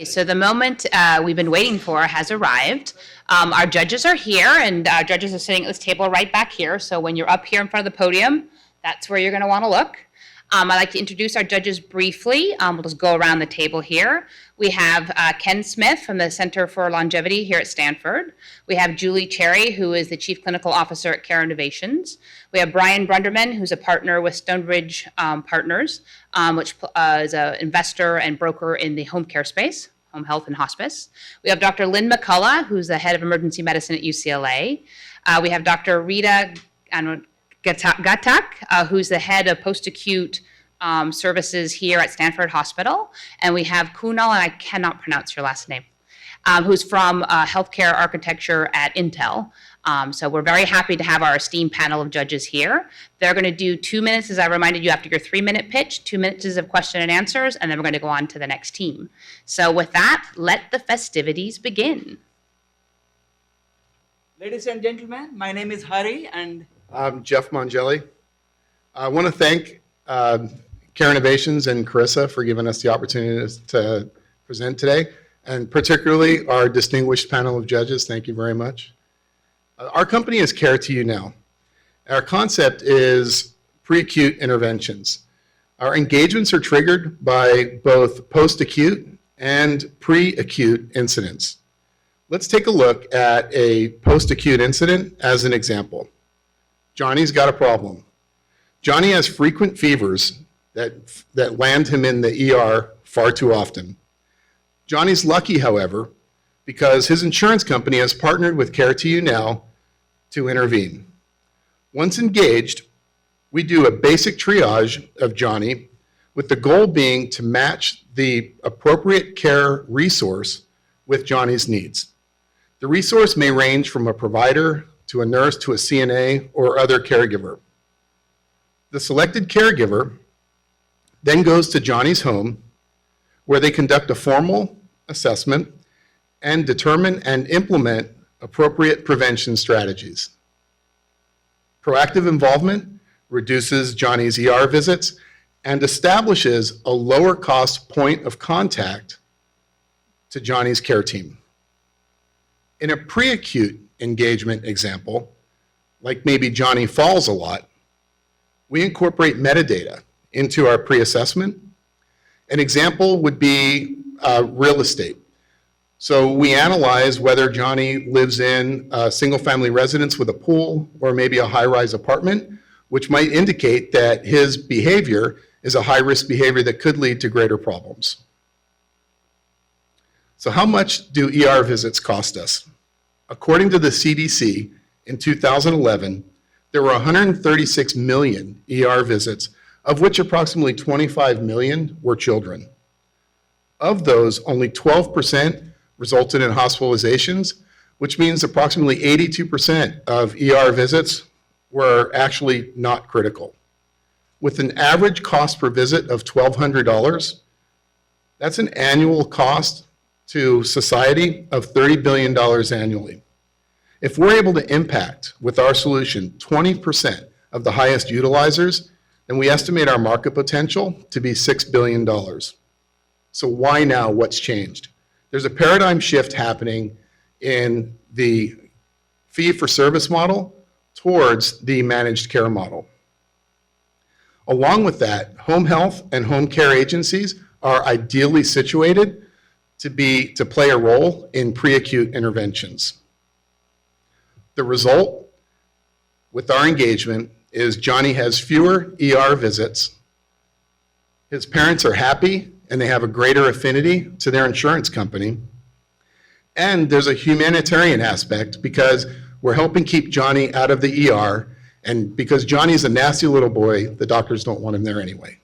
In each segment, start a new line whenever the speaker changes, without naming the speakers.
So the moment we've been waiting for has arrived. Our judges are here, and our judges are sitting at this table right back here. So when you're up here in front of the podium, that's where you're going to want to look. I'd like to introduce our judges briefly. We'll just go around the table here. We have Ken Smith from the Center for Longevity here at Stanford. We have Julie Cherry, who is the Chief Clinical Officer at Care Innovations. We have Brian Brunderman, who's a partner with Stonebridge Partners, which is an investor and broker in the home care space, home health and hospice. We have Dr. Lynn McCullough, who's the head of emergency medicine at UCLA. We have Dr. Rita Gatak, who's the head of post-acute services here at Stanford Hospital. And we have Kunal, and I cannot pronounce your last name, who's from healthcare architecture at Intel. So we're very happy to have our esteemed panel of judges here. They're going to do 2 minutes, as I reminded you, after your 3-minute pitch, 2 minutes of question and answers, and then we're going to go on to the next team. So with that, let the festivities begin.
Ladies and gentlemen, my name is Hari, and
I'm Jeff Mongelli. I want to thank Care Innovations and Carissa for giving us the opportunity to present today, and particularly our distinguished panel of judges. Thank you very much. Our company is CareToYou now. Our concept is pre-acute interventions. Our engagements are triggered by both post-acute and pre-acute incidents. Let's take a look at a post-acute incident as an example. Johnny's got a problem. Johnny has frequent fevers that land him in the ER far too often. Johnny's lucky, however, because his insurance company has partnered with CareToYou now to intervene. Once engaged, we do a basic triage of Johnny, with the goal being to match the appropriate care resource with Johnny's needs. The resource may range from a provider to a nurse to a CNA or other caregiver. The selected caregiver then goes to Johnny's home, where they conduct a formal assessment and determine and implement appropriate prevention strategies. Proactive involvement reduces Johnny's ER visits and establishes a lower cost point of contact to Johnny's care team. In a pre-acute engagement example, like maybe Johnny falls a lot, we incorporate metadata into our pre-assessment. An example would be real estate. So we analyze whether Johnny lives in a single-family residence with a pool or maybe a high-rise apartment, which might indicate that his behavior is a high-risk behavior that could lead to greater problems. So how much do ER visits cost us? According to the CDC, in 2011, there were 136 million ER visits, of which approximately 25 million were children. Of those, only 12% resulted in hospitalizations, which means approximately 82% of ER visits were actually not critical. With an average cost per visit of $1,200, that's an annual cost to society of $30 billion annually. If we're able to impact with our solution 20% of the highest utilizers, then we estimate our market potential to be $6 billion. So why now? What's changed? There's a paradigm shift happening in the fee-for-service model towards the managed care model. Along with that, home health and home care agencies are ideally situated to play a role in pre-acute interventions. The result with our engagement is Johnny has fewer ER visits, his parents are happy, and they have a greater affinity to their insurance company, and there's a humanitarian aspect because we're helping keep Johnny out of the ER, and because Johnny's a nasty little boy, the doctors don't want him there anyway.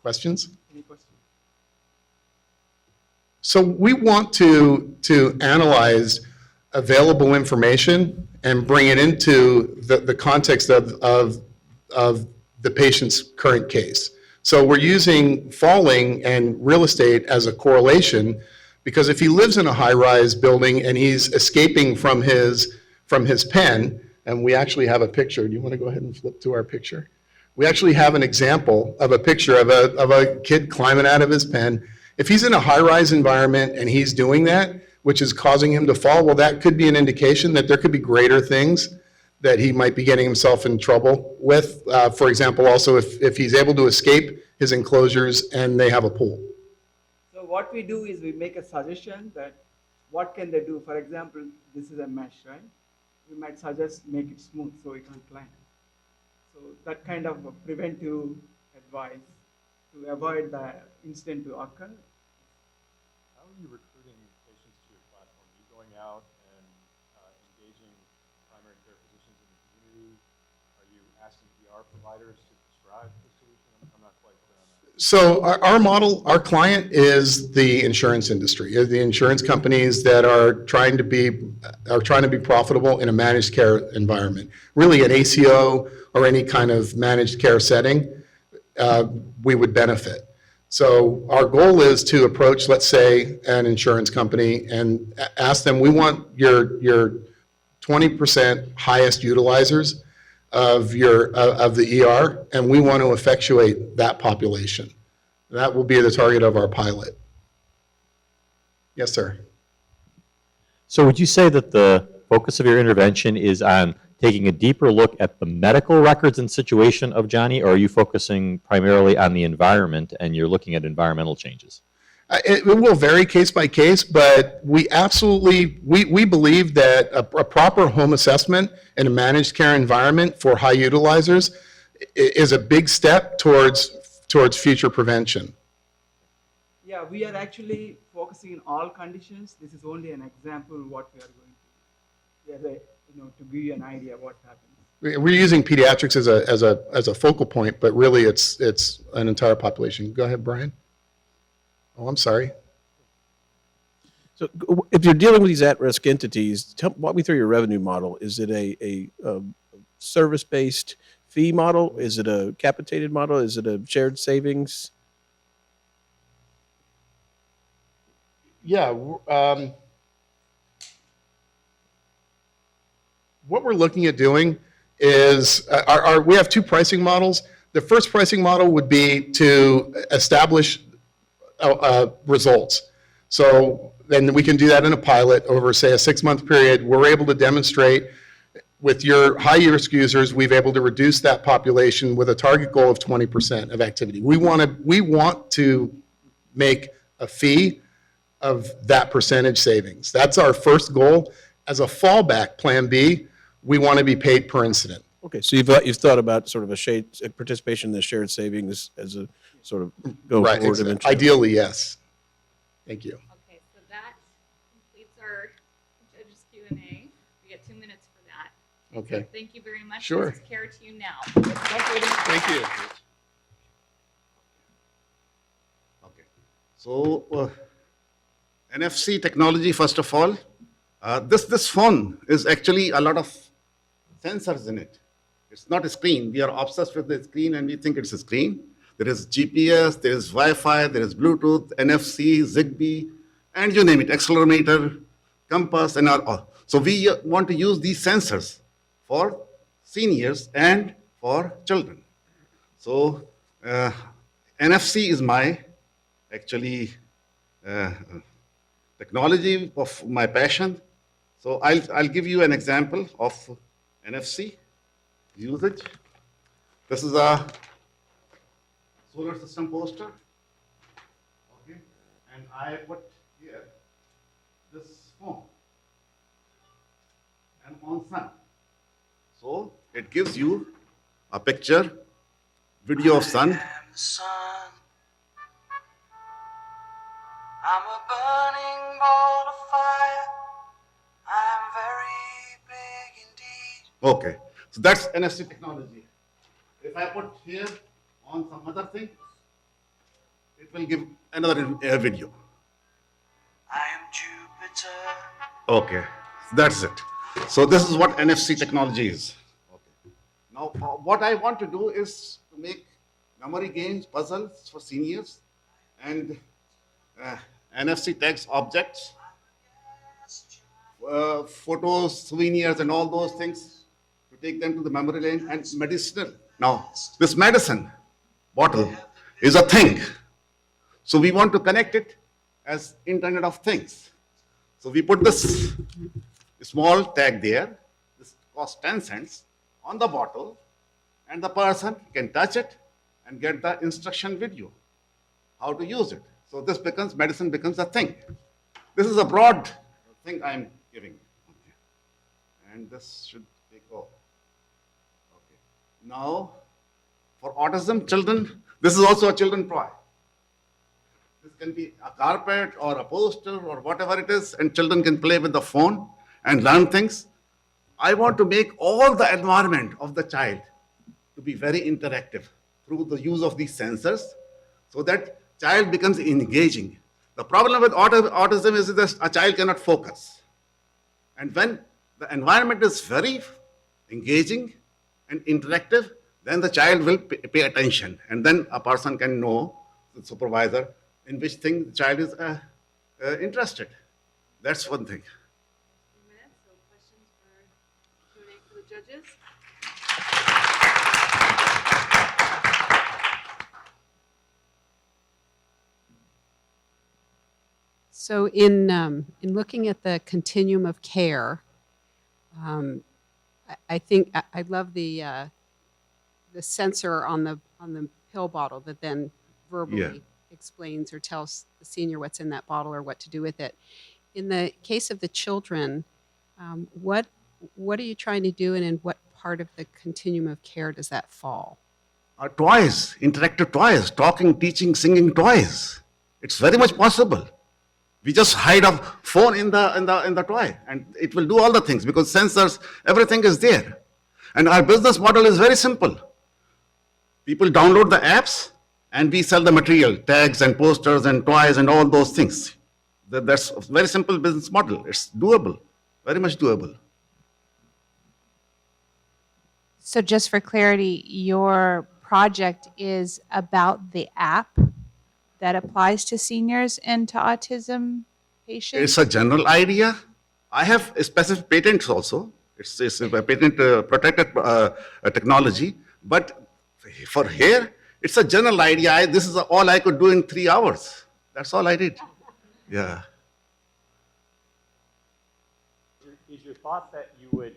Questions?
any questions?
So we want to analyze available information and bring it into the context of the patient's current case. So we're using falling and real estate as a correlation, because if he lives in a high-rise building and he's escaping from his pen, and we actually have a picture. Do you want to go ahead and flip to our picture? We actually have an example of a picture of a kid climbing out of his pen. If he's in a high-rise environment and he's doing that, which is causing him to fall, well, that could be an indication that there could be greater things that he might be getting himself in trouble with. For example, also if he's able to escape his enclosures and they have a pool.
So what we do is we make a suggestion that what can they do. For example, this is a mesh, right? We might suggest make it smooth so he can't climb. So that kind of a preventive advice to avoid the incident to occur.
How are you recruiting patients to your platform? Are you going out and engaging primary care physicians in the community? Are you asking ER providers to prescribe the solution? I'm not quite clear on that.
So our model, our client is the insurance industry, the insurance companies that are trying to be profitable in a managed care environment. Really an ACO or any kind of managed care setting, we would benefit. So our goal is to approach, let's say, an insurance company and ask them, we want your 20% highest utilizers of the ER, and we want to effectuate that population. That will be the target of our pilot. Yes, sir.
So would you say that the focus of your intervention is on taking a deeper look at the medical records and situation of Johnny, or are you focusing primarily on the environment and you're looking at environmental changes?
It will vary case by case, but we absolutely, we believe that a proper home assessment in a managed care environment for high utilizers is a big step towards future prevention.
Yeah, we are actually focusing on all conditions. This is only an example of what we are going to do. To give you an idea of what happens.
We're using pediatrics as a focal point, but really it's an entire population. Go ahead, Brian. Oh, I'm sorry.
So if you're dealing with these at-risk entities, walk me through your revenue model. Is it a service-based fee model? Is it a capitated model? Is it a shared savings?
Yeah. What we're looking at doing is we have two pricing models. The first pricing model would be to establish results. So then we can do that in a pilot over, say, a 6-month period. We're able to demonstrate with your high-risk users, we've able to reduce that population with a target goal of 20% of activity. We want to make a fee of that percentage savings. That's our first goal. As a fallback, plan B, we want to be paid per incident.
Okay, so you've thought about sort of a participation in the shared savings as a sort of go
Right,
forward eventually.
ideally, yes. Thank you.
Okay, so that completes our judges Q&A. We get 2 minutes for that.
Okay.
So thank you very much.
Sure.
This is CareToYou now.
Thank you.
Okay. So NFC technology, first of all, this phone is actually a lot of sensors in it. It's not a screen. We are obsessed with the screen and we think it's a screen. There is GPS, there is Wi-Fi, there is Bluetooth, NFC, Zigbee, and you name it, accelerometer, compass, and all. So we want to use these sensors for seniors and for children. So NFC is my actually technology of my passion. So I'll give you an example of NFC usage. This is a solar system poster. Okay, and I put here this phone and on sun. So it gives you a picture, video of sun.
I'm a burning ball of fire. I'm very big indeed.
Okay, so that's NFC technology. If I put here on some other thing, it will give another video.
I am Jupiter.
Okay, that's it. So this is what NFC technology is. Okay. Now, what I want to do is to make memory games, puzzles for seniors, and NFC tags objects, photos, souvenirs, and all those things to take them to the memory lane, and medicinal Now, this medicine bottle is a thing. So we want to connect it as Internet of Things. So we put this small tag there. This costs 10 cents on the bottle, and the person can touch it and get the instruction video, how to use it. So this becomes, medicine becomes a thing. This is a broad thing I'm giving. Okay. And this should take off. Okay. Now, for autism children, this is also a children toy. This can be a carpet or a poster or whatever it is, and children can play with the phone and learn things. I want to make all the environment of the child to be very interactive through the use of these sensors, so that child becomes engaging. The problem with autism is that a child cannot focus. And when the environment is very engaging and interactive, then the child will pay attention. And then a person can know, the supervisor, in which thing the child is interested. That's one thing.
2 minutes, so questions for Q&A for the judges?
So in looking at the continuum of care, I think I love the sensor on the pill bottle that then verbally explains or tells the senior what's in that bottle or what to do with it. In the case of the children, what are you trying to do, and in what part of the continuum of care does that fall?
Toys, interactive toys, talking, teaching, singing toys. It's very much possible. We just hide a phone in the toy, and it will do all the things because sensors, everything is there. And our business model is very simple. People download the apps, and we sell the material, tags and posters and toys and all those things. That's a very simple business model. It's doable, very much doable.
So just for clarity, your project is about the app that applies to seniors and to autism patients?
It's a general idea. I have specific patents also. It's a patent protected technology. But for here, it's a general idea. This is all I could do in 3 hours. That's all I did. Yeah.
Is your thought that you would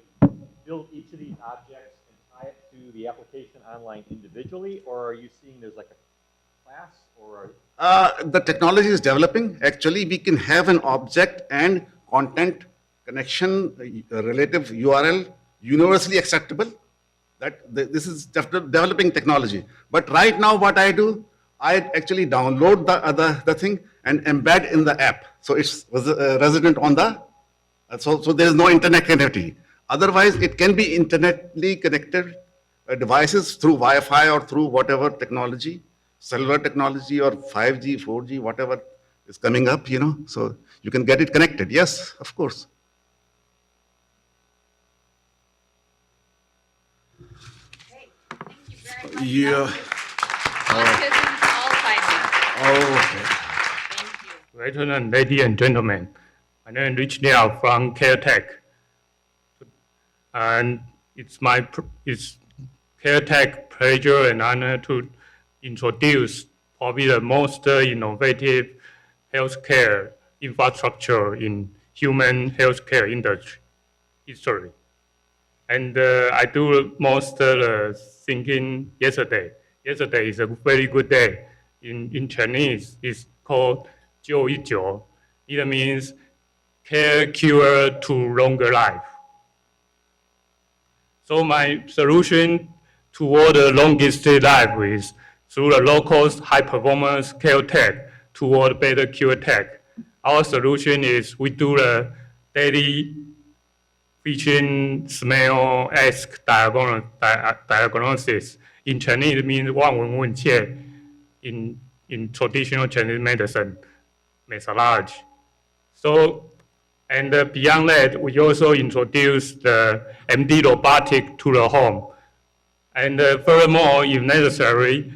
build each of these objects and tie it to the application online individually, or are you seeing there's like a class or?
The technology is developing. Actually, we can have an object and content connection relative URL universally acceptable. This is developing technology. But right now, what I do, I actually download the thing and embed in the app. So it's resident on the, so there is no internet connectivity. Otherwise, it can be internetly connected devices through Wi-Fi or through whatever technology, cellular technology or 5G, 4G, whatever is coming up, so you can get it connected. Yes, of course.
Great. Thank you very much.
Yeah.
Autism to Alzheimer's.
Oh, okay.
Thank you.
Good afternoon, ladies and gentlemen. My name is Rich Liao from Caretech. And it's Caretech pleasure and honor to introduce probably the most innovative healthcare infrastructure in human healthcare industry history. And I do most of the thinking yesterday. Yesterday is a very good day. In Chinese, it's called 919. It means care cure to longer life. So my solution toward the longest life is through the low-cost, high-performance Caretech toward better cure tech. Our solution is we do the daily vision, smell-esque diagnosis. In Chinese, it means 望闻问切 in traditional Chinese medicine methodology. So, and beyond that, we also introduced the MD robotic to the home. And furthermore, if necessary,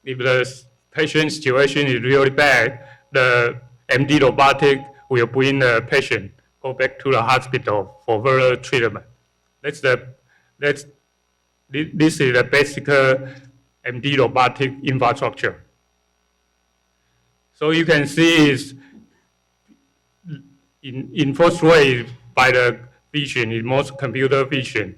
if the patient situation is really bad, the MD robotic will bring the patient go back to the hospital for further treatment. That's This is the basic MD robotic infrastructure. So you can see is in first way by the vision is most computer vision.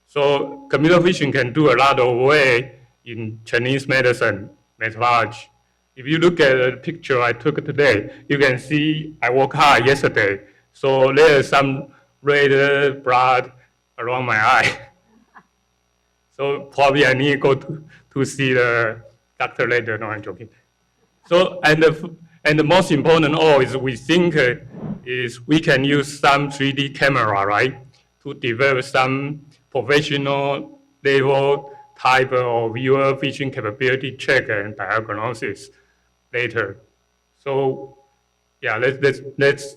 So computer vision can do a lot of way in Chinese medicine methodology. If you look at the picture I took today, you can see I worked hard yesterday. So there is some red blood around my eye. So probably I need to go to see the doctor later. No, I'm joking. So, and the most important of all is we think is we can use some 3D camera, right, to develop some professional level type of viewer vision capability check and diagnosis later. So, yeah, let's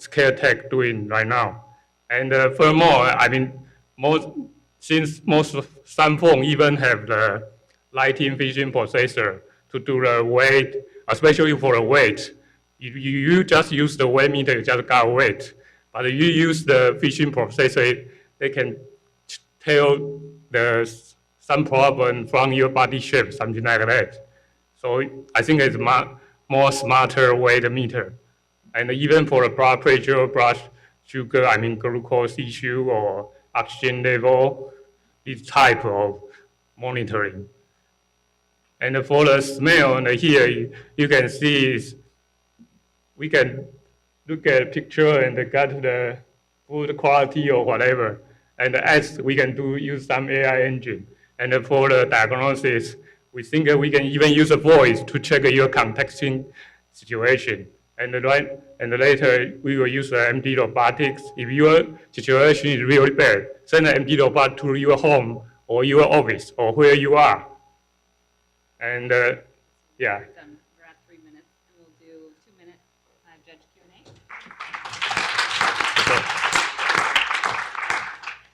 Caretech doing right now. And furthermore, I mean, since some phone even have the lighting vision processor to do the weight, especially for the weight. You just use the weight meter, you just got weight. But if you use the vision processor, they can tell some problem from your body shape, something like that. So I think it's more smarter weight meter. And even for the blood pressure, blood sugar, I mean glucose issue or oxygen level, this type of monitoring. And for the smell, and here you can see is we can look at picture and get the food quality or whatever. And as we can use some AI engine. And for the diagnosis, we think we can even use a voice to check your contexting situation. And later we will use the MD robotics. If your situation is really bad, send the MD robot to your home or your office or where you are. And yeah.
We're at 3 minutes, and we'll do 2-minute judge Q&A.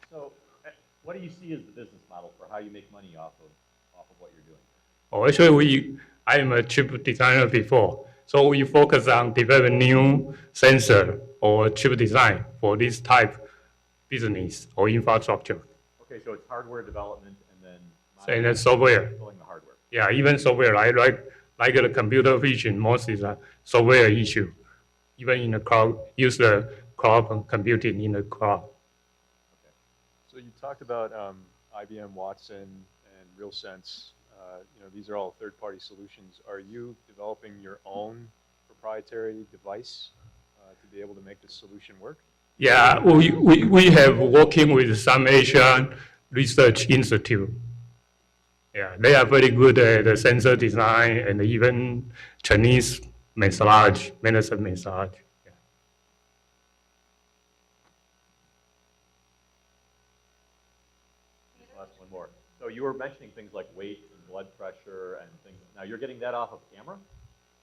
So, what do you see as the business model for how you make money off of what you're doing?
Oh, actually, I am a chip designer before, so we focus on developing new sensor or chip design for this type business or infrastructure.
Okay, so it's hardware development and
then software.
building the hardware.
Yeah, even software, I like the computer vision, most is a software issue. Even in the cloud, use the cloud computing in the cloud.
Okay. So you talked about IBM Watson and RealSense. These are all third-party solutions. Are you developing your own proprietary device to be able to make this solution work?
Yeah, we have working with some Asian research institute. Yeah, they are very good at the sensor design and even Chinese methodology, medicine methodology. Yeah.
Last one more. So you were mentioning things like weight and blood pressure and things. Now you're getting that off of camera,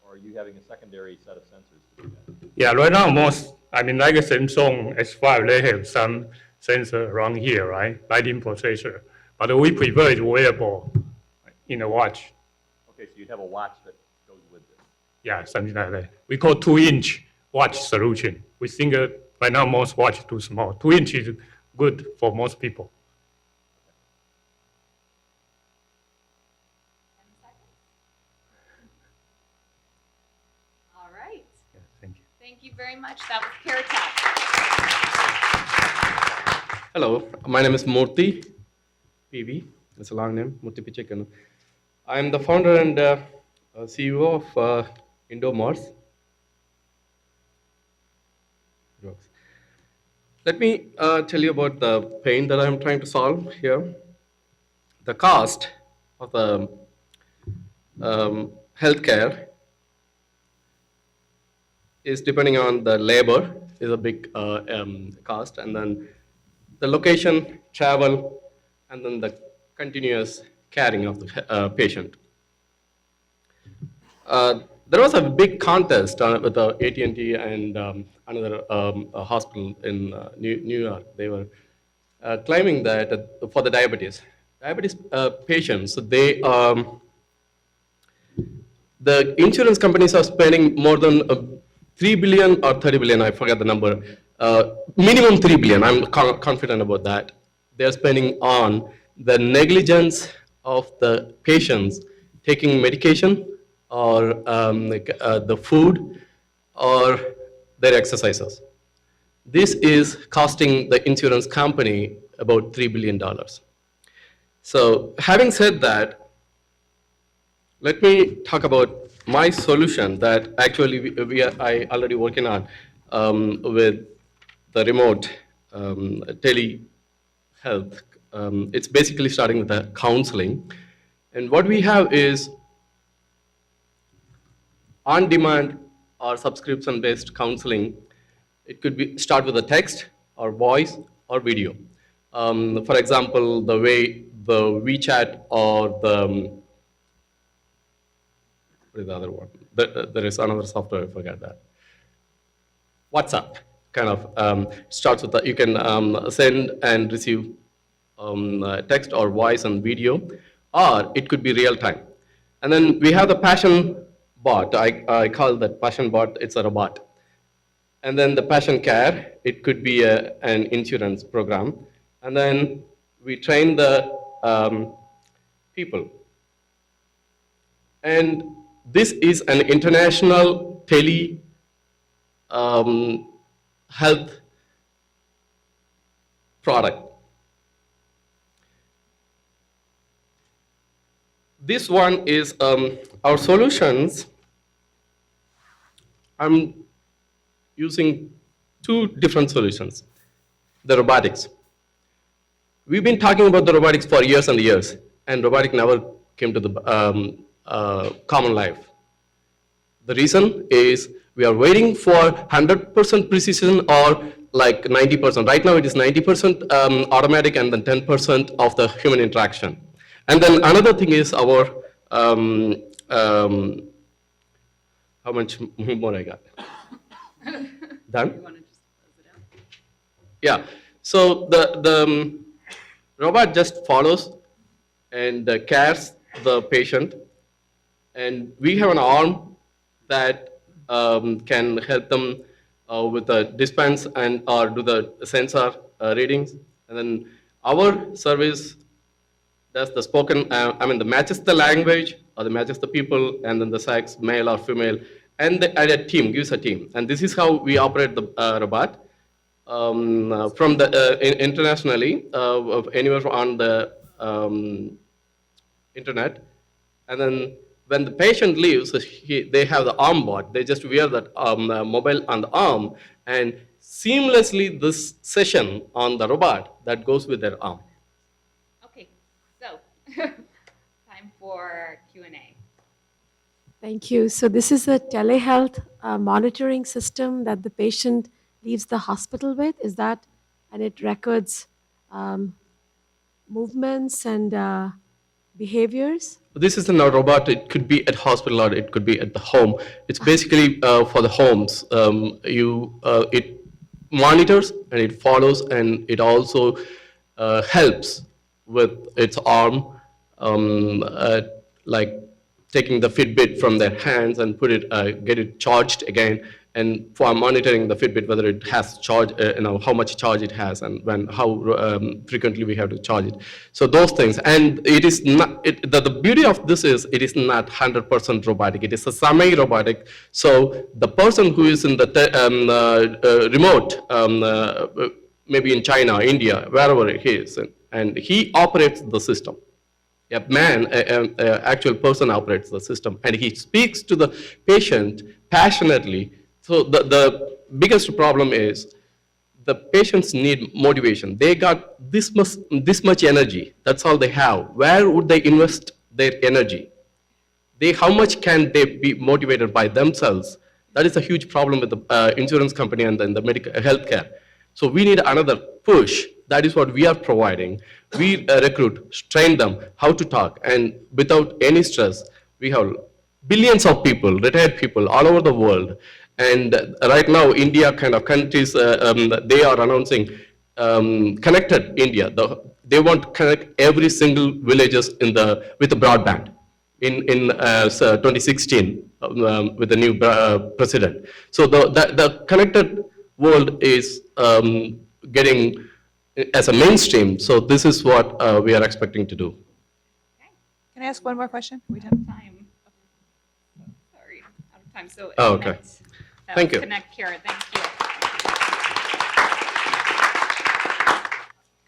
or are you having a secondary set of sensors to do that?
Yeah, right now like a Samsung S5, they have some sensor around here, right? Lighting processor. But we prefer it wearable in a watch.
Okay, so you'd have a watch that goes with this.
Yeah, something like that. We call 2-inch watch solution. We think right now most watch too small. 2-inch is good for most people.
10 seconds. All right.
Yeah, thank you.
Thank you very much. That was Caretech.
Hello, my name is Murthy PV. That's a long name, Murthy Pichekanu. I am the founder and CEO of IndoMars. Let me tell you about the pain that I'm trying to solve here. The cost of the healthcare is depending on the labor is a big cost, and then the location, travel, and then the continuous caring of the patient. There was a big contest with the AT&T and another hospital in New York. They were claiming that for the diabetes patients, they the insurance companies are spending more than 3 billion or 30 billion, I forget the number, minimum 3 billion, I'm confident about that. They're spending on the negligence of the patients taking medication or the food or their exercises. This is costing the insurance company about $3 billion. So having said that, let me talk about my solution that actually I already working on with the remote telehealth. It's basically starting with the counseling. And what we have is on-demand or subscription-based counseling. It could be start with a text or voice or video. For example, the way the WeChat or the what is the other one? There is another software, I forgot that. WhatsApp kind of starts with you can send and receive text or voice and video, or it could be real time. And then we have the Passion bot. I call that Passion bot. It's a robot. And then the Passion Care, it could be an insurance program. And then we train the people. And this is an international health product. This one is our solutions. I'm using two different solutions. The robotics. We've been talking about the robotics for years and years, and robotic never came to the common life. The reason is we are waiting for 100% precision or like 90%. Right now it is 90% automatic and then 10% of the human interaction. And then another thing is our, how much more I got? Done? Yeah, so the robot just follows and cares the patient. And we have an arm that can help them with the dispense and or do the sensor readings. And then our service does the spoken, the matches the language or the matches the people, and then the sex, male or female, and a team, gives a team. And this is how we operate the robot from the internationally, anywhere on the internet. And then when the patient leaves, they have the arm bot. They just wear that mobile on the arm, and seamlessly this session on the robot that goes with their arm.
Okay, so time for Q&A.
Thank you. So this is a telehealth monitoring system that the patient leaves the hospital with. Is that, and it records movements and behaviors?
This is not a robot. It could be at hospital or it could be at the home. It's basically for the homes. It monitors and it follows, and it also helps with its arm, like taking the Fitbit from their hands and get it charged again, and for monitoring the Fitbit whether it has charge, how much charge it has, and how frequently we have to charge it. So those things, and it is not. The beauty of this is it is not 100% robotic. It is a semi-robotic. So the person who is in the remote, maybe in China, India, wherever he is, and he operates the system. A man, an actual person operates the system, and he speaks to the patient passionately. So the biggest problem is the patients need motivation. They got this much energy. That's all they have. Where would they invest their energy? How much can they be motivated by themselves? That is a huge problem with the insurance company and then the medical healthcare. So we need another push. That is what we are providing. We recruit, train them how to talk, and without any stress. We have billions of people, retired people all over the world. And right now, India kind of countries, they are announcing connected India. They want to connect every single villages with the broadband in 2016 with the new president. So the connected world is getting as a mainstream. So this is what we are expecting to do.
Can I ask one more question? Are we done?
Time. Sorry, out of time. So
Oh, okay. Thank you.
Connect Care. Thank you.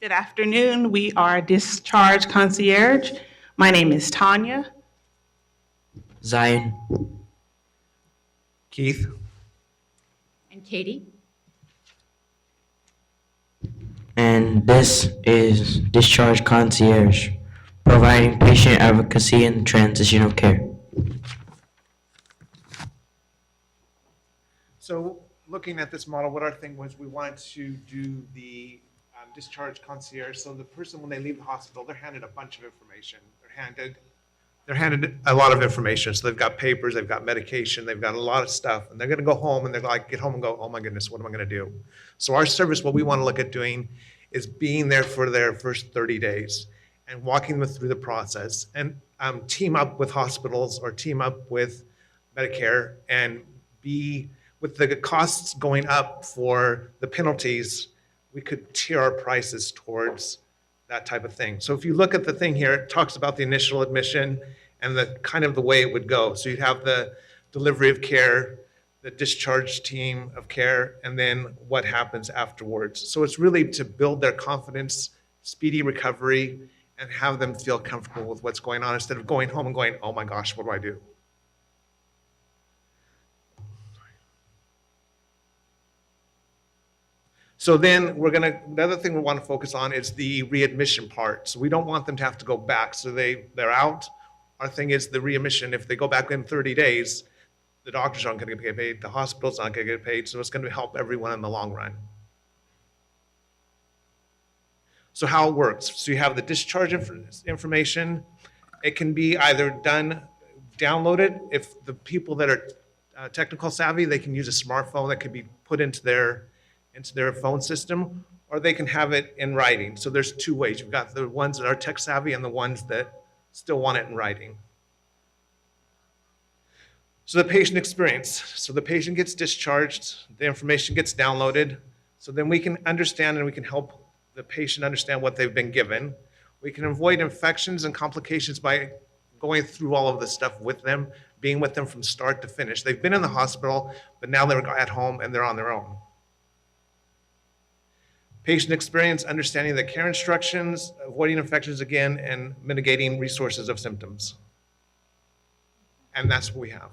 Good afternoon. We are Discharge Concierge. My name is Tanya.
Zion.
Keith.
And Katie?
And this is Discharge Concierge, providing patient advocacy in the transition of care.
So looking at this model, what our thing was, we wanted to do the discharge concierge. So the person, when they leave the hospital, they're handed a bunch of information. They're handed a lot of information. So they've got papers, they've got medication, they've got a lot of stuff, and they're going to go home and they're like, get home and go, oh my goodness, what am I going to do? So our service, what we want to look at doing is being there for their first 30 days and walking them through the process, and team up with hospitals or team up with Medicare, and be with the costs going up for the penalties, we could tier our prices towards that type of thing. So if you look at the thing here, it talks about the initial admission and the kind of the way it would go. So you'd have the delivery of care, the discharge team of care, and then what happens afterwards. So it's really to build their confidence, speedy recovery, and have them feel comfortable with what's going on instead of going home and going, oh my gosh, what do I do? So then another thing we want to focus on is the readmission part. So we don't want them to have to go back. So they're out. Our thing is the readmission. If they go back in 30 days, the doctors aren't going to get paid, the hospital's not going to get paid, so it's going to help everyone in the long run. So how it works. So you have the discharge information. It can be either downloaded. If the people that are technical savvy, they can use a smartphone that can be put into their phone system, or they can have it in writing. So there's two ways. You've got the ones that are tech savvy and the ones that still want it in writing. So the patient experience. So the patient gets discharged, the information gets downloaded, so then we can understand and we can help the patient understand what they've been given. We can avoid infections and complications by going through all of this stuff with them, being with them from start to finish. They've been in the hospital, but now they're at home and they're on their own. Patient experience, understanding the care instructions, avoiding infections again, and mitigating resources of symptoms. And that's what we have.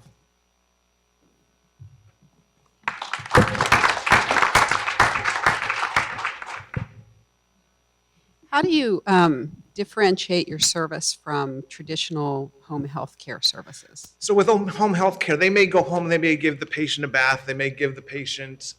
How do you differentiate your service from traditional home health care services?
So with home health care, they may go home and they may give the patient a bath, they may give the patient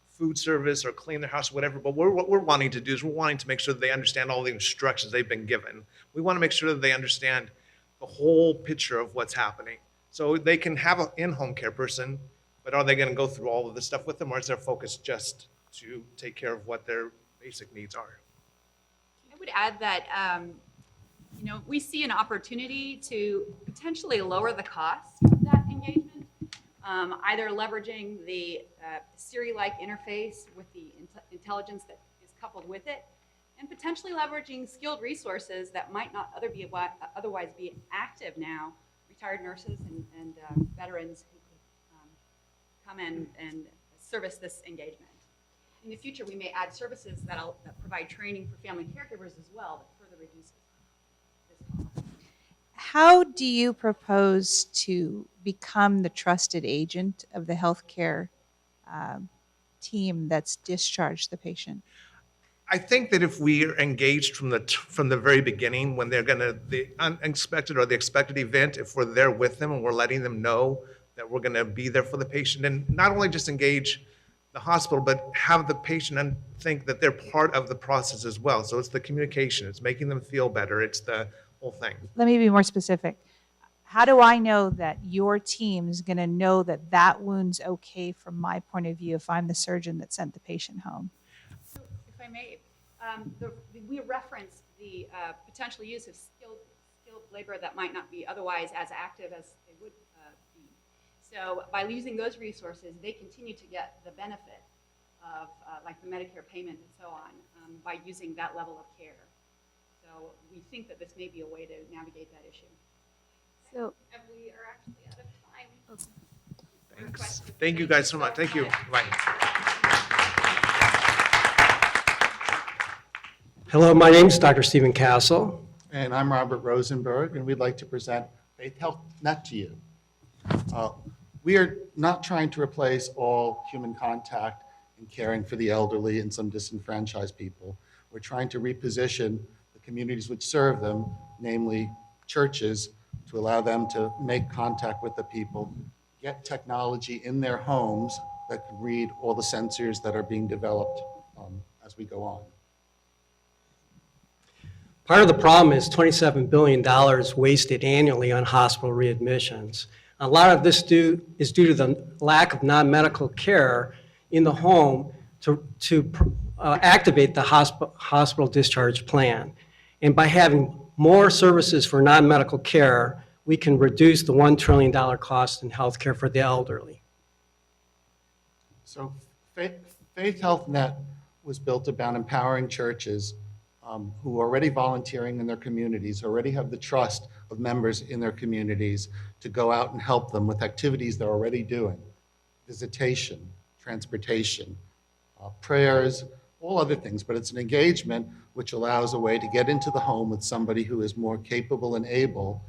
food service or clean their house, whatever, but what we're wanting to do is we're wanting to make sure that they understand all the instructions they've been given. We want to make sure that they understand the whole picture of what's happening. So they can have an in-home care person, but are they going to go through all of this stuff with them, or is their focus just to take care of what their basic needs are?
I would add that, we see an opportunity to potentially lower the cost of that engagement, either leveraging the Siri-like interface with the intelligence that is coupled with it, and potentially leveraging skilled resources that might not otherwise be active now, retired nurses and veterans who could come in and service this engagement. In the future, we may add services that provide training for family caregivers as well that further reduces this cost.
How do you propose to become the trusted agent of the healthcare team that's discharged the patient?
I think that if we are engaged from the very beginning, when they're the unexpected or the expected event, if we're there with them and we're letting them know that we're going to be there for the patient, and not only just engage the hospital, but have the patient think that they're part of the process as well. So it's the communication, it's making them feel better, it's the whole thing.
Let me be more specific. How do I know that your team is going to know that that wound's okay from my point of view if I'm the surgeon that sent the patient home?
So if I may, we referenced the potential use of skilled labor that might not be otherwise as active as they would be. So by using those resources, they continue to get the benefit of like the Medicare payment and so on by using that level of care. So we think that this may be a way to navigate that issue.
So,
And we are actually out of time.
Thanks. Thank you guys so much. Thank you. Bye.
Hello, my name is Dr. Stephen Castle.
And I'm Robert Rosenberg, and we'd like to present FaithHealthNet to you. We are not trying to replace all human contact in caring for the elderly and some disenfranchised people. We're trying to reposition the communities which serve them, namely churches, to allow them to make contact with the people, get technology in their homes that can read all the sensors that are being developed as we go on.
Part of the problem is $27 billion wasted annually on hospital readmissions. A lot of this is due to the lack of non-medical care in the home to activate the hospital discharge plan. And by having more services for non-medical care, we can reduce the $1 trillion cost in healthcare for the elderly.
So FaithHealthNet was built about empowering churches who are already volunteering in their communities, already have the trust of members in their communities to go out and help them with activities they're already doing, visitation, transportation, prayers, all other things. But it's an engagement which allows a way to get into the home with somebody who is more capable and able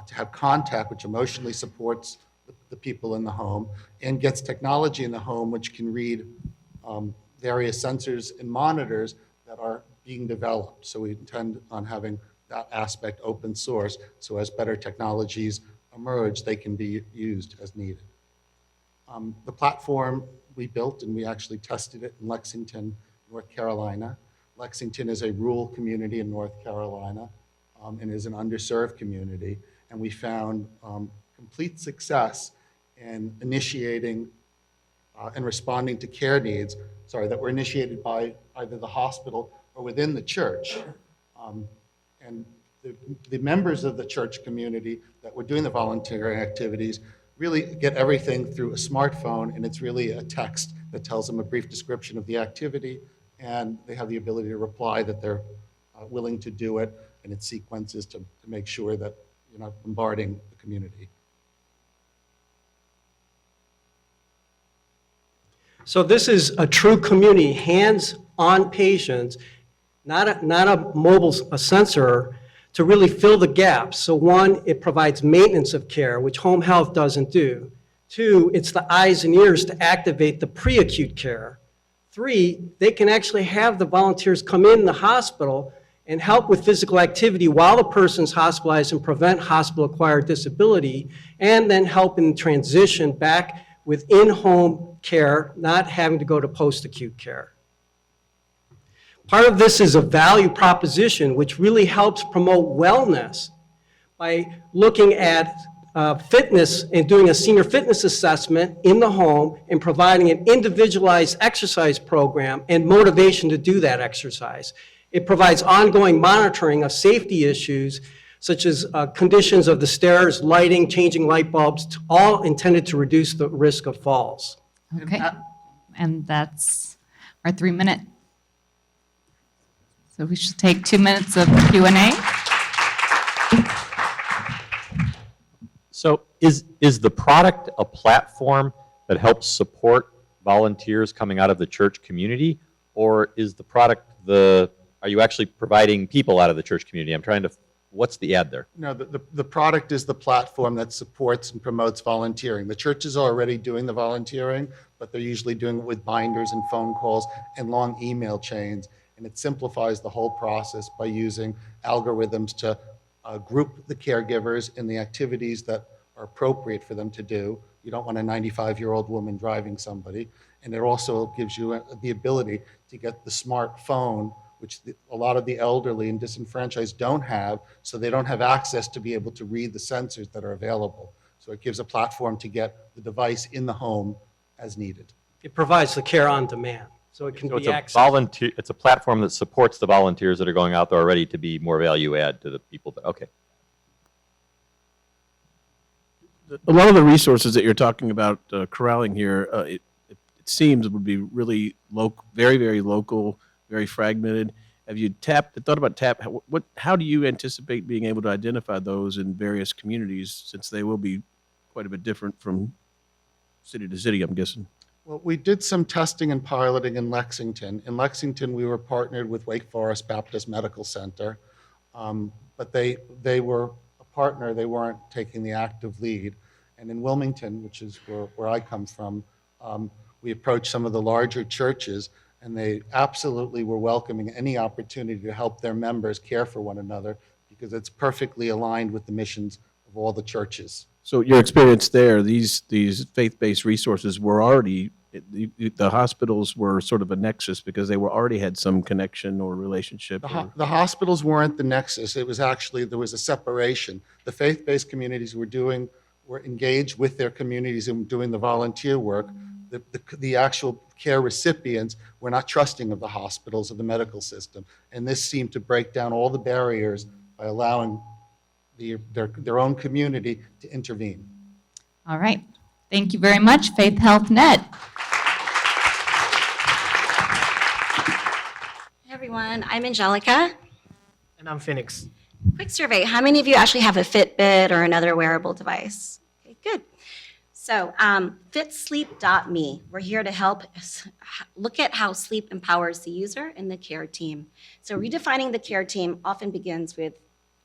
to have contact, which emotionally supports the people in the home, and gets technology in the home which can read various sensors and monitors that are being developed. So we intend on having that aspect open source, so as better technologies emerge, they can be used as needed. The platform we built, and we actually tested it in Lexington, North Carolina. Lexington is a rural community in North Carolina and is an underserved community. And we found complete success in initiating and responding to care needs, that were initiated by either the hospital or within the church. And the members of the church community that were doing the volunteering activities really get everything through a smartphone, and it's really a text that tells them a brief description of the activity, and they have the ability to reply that they're willing to do it, and it sequences to make sure that you're not bombarding the community.
So this is a true community, hands-on patients, not a mobile sensor, to really fill the gaps. So one, it provides maintenance of care, which home health doesn't do. Two, it's the eyes and ears to activate the pre-acute care. Three, they can actually have the volunteers come in the hospital and help with physical activity while the person's hospitalized and prevent hospital-acquired disability, and then help in transition back with in-home care, not having to go to post-acute care. Part of this is a value proposition which really helps promote wellness by looking at fitness and doing a senior fitness assessment in the home and providing an individualized exercise program and motivation to do that exercise. It provides ongoing monitoring of safety issues such as conditions of the stairs, lighting, changing light bulbs, all intended to reduce the risk of falls.
Okay, and that's our 3 minute. So we should take 2 minutes of Q&A.
So is the product a platform that helps support volunteers coming out of the church community, or is the product are you actually providing people out of the church community? I'm trying to, what's the ad there?
No, the product is the platform that supports and promotes volunteering. The churches are already doing the volunteering, but they're usually doing it with binders and phone calls and long email chains. And it simplifies the whole process by using algorithms to group the caregivers in the activities that are appropriate for them to do. You don't want a 95-year-old woman driving somebody. And it also gives you the ability to get the smartphone, which a lot of the elderly and disenfranchised don't have, so they don't have access to be able to read the sensors that are available. So it gives a platform to get the device in the home as needed.
It provides the care on demand, so it can
So
be
it's
accessed.
it's a platform that supports the volunteers that are going out there already to be more value add to the people. Okay.
A lot of the resources that you're talking about corralling here, it seems would be really local, very, very local, very fragmented. Have you thought about how do you anticipate being able to identify those in various communities, since they will be quite a bit different from city to city, I'm guessing?
Well, we did some testing and piloting in Lexington. In Lexington, we were partnered with Wake Forest Baptist Medical Center, but they were a partner. They weren't taking the active lead. And in Wilmington, which is where I come from, we approached some of the larger churches, and they absolutely were welcoming any opportunity to help their members care for one another, because it's perfectly aligned with the missions of all the churches.
So your experience there, these faith-based resources were already, the hospitals were sort of a nexus because they already had some connection or relationship.
The hospitals weren't the nexus. It was actually, there was a separation. The faith-based communities were engaged with their communities and doing the volunteer work. The actual care recipients were not trusting of the hospitals or the medical system. And this seemed to break down all the barriers by allowing their own community to intervene.
All right. Thank you very much, FaithHealthNet.
Hey everyone, I'm Angelica.
And I'm Phoenix.
Quick survey, how many of you actually have a Fitbit or another wearable device? Okay, good. So FitSleep.me, we're here to help look at how sleep empowers the user and the care team. So redefining the care team often begins with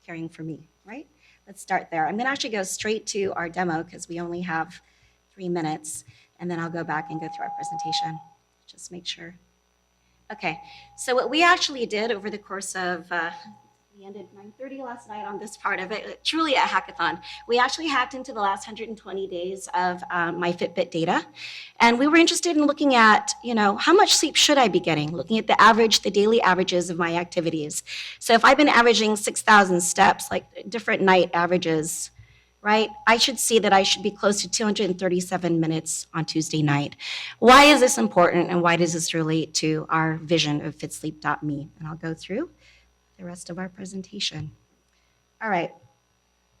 caring for me, right? Let's start there. I'm gonna actually go straight to our demo because we only have 3 minutes, and then I'll go back and go through our presentation. Just make sure. Okay, so what we actually did over the course of, we ended 9:30 last night on this part of it, truly a hackathon. We actually hacked into the last 120 days of my Fitbit data. And we were interested in looking at, how much sleep should I be getting? Looking at the daily averages of my activities. So if I've been averaging 6,000 steps, like different night averages, right? I should see that I should be close to 237 minutes on Tuesday night. Why is this important, and why does this relate to our vision of FitSleep.me? And I'll go through the rest of our presentation. All right,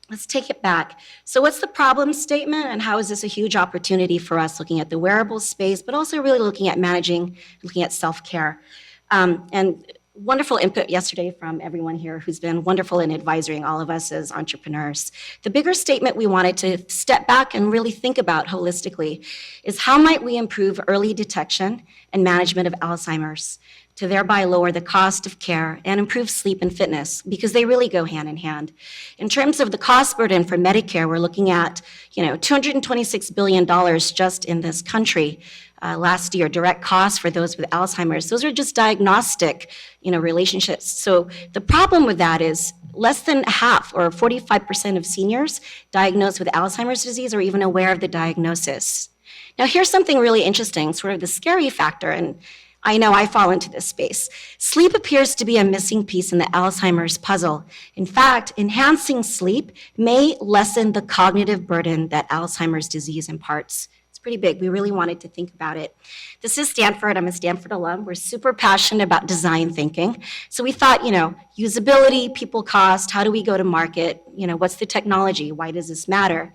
let's take it back. So what's the problem statement, and how is this a huge opportunity for us looking at the wearable space, but also really looking at managing, looking at self-care? And wonderful input yesterday from everyone here who's been wonderful in advising all of us as entrepreneurs. The bigger statement we wanted to step back and really think about holistically is how might we improve early detection and management of Alzheimer's to thereby lower the cost of care and improve sleep and fitness, because they really go hand in hand. In terms of the cost burden for Medicare, we're looking at $226 billion just in this country last year, direct costs for those with Alzheimer's. Those are just diagnostic relationships. So the problem with that is less than half, or 45% of seniors diagnosed with Alzheimer's disease are even aware of the diagnosis. Now here's something really interesting, sort of the scary factor, and I know I fall into this space. Sleep appears to be a missing piece in the Alzheimer's puzzle. In fact, enhancing sleep may lessen the cognitive burden that Alzheimer's disease imparts. It's pretty big. We really wanted to think about it. This is Stanford. I'm a Stanford alum. We're super passionate about design thinking. So we thought, usability, people cost, how do we go to market? What's the technology? Why does this matter?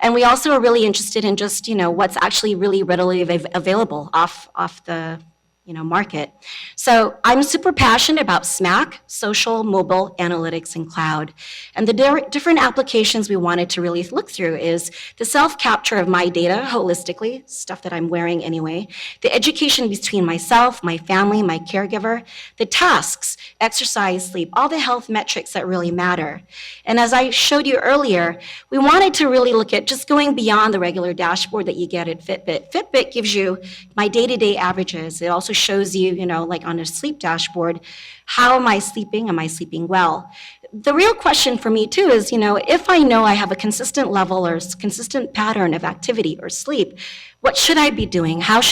And we also are really interested in just, what's actually really readily available off the market. So I'm super passionate about SMAC, social, mobile, analytics, and cloud. And the different applications we wanted to really look through is the self-capture of my data holistically, stuff that I'm wearing anyway, the education between myself, my family, my caregiver, the tasks, exercise, sleep, all the health metrics that really matter. And as I showed you earlier, we wanted to really look at just going beyond the regular dashboard that you get at Fitbit. Fitbit gives you my day-to-day averages. It also shows you, like on a sleep dashboard, how am I sleeping? Am I sleeping well? The real question for me too is, if I know I have a consistent level or consistent pattern of activity or sleep, what should I be doing? How